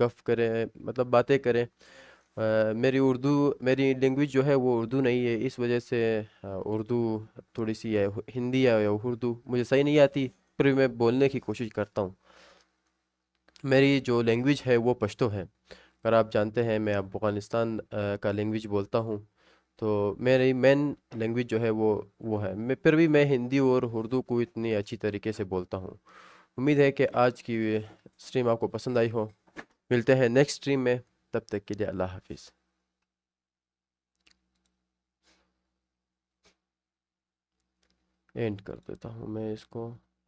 گف کریں, مطلب باتیں کریں. میری لینگویج جو ہے وہ اردو نہیں ہے, اس وجہ سے اردو تھوڑی سی ہے, ہندی یا اردو مجھے صحیح نہیں آتی, پھر میں بولنے کی کوشش کرتا ہوں. میری جو لینگویج ہے وہ پشتو ہے. اگر آپ جانتے ہیں میں افغانستان کا لینگویج بولتا ہوں, تو میری مین لینگویج جو ہے وہ ہے. پھر بھی میں ہندی اور اردو کو اتنی اچھی طریقے سے بولتا ہوں. امید ہے کہ آج کی اسٹریم آپ کو پسند آئی ہو. ملتے ہیں نیکسٹ اسٹریم میں, تب تک کے لیے اللہ حافظ. اینڈ کر دیتا ہوں میں اس کو.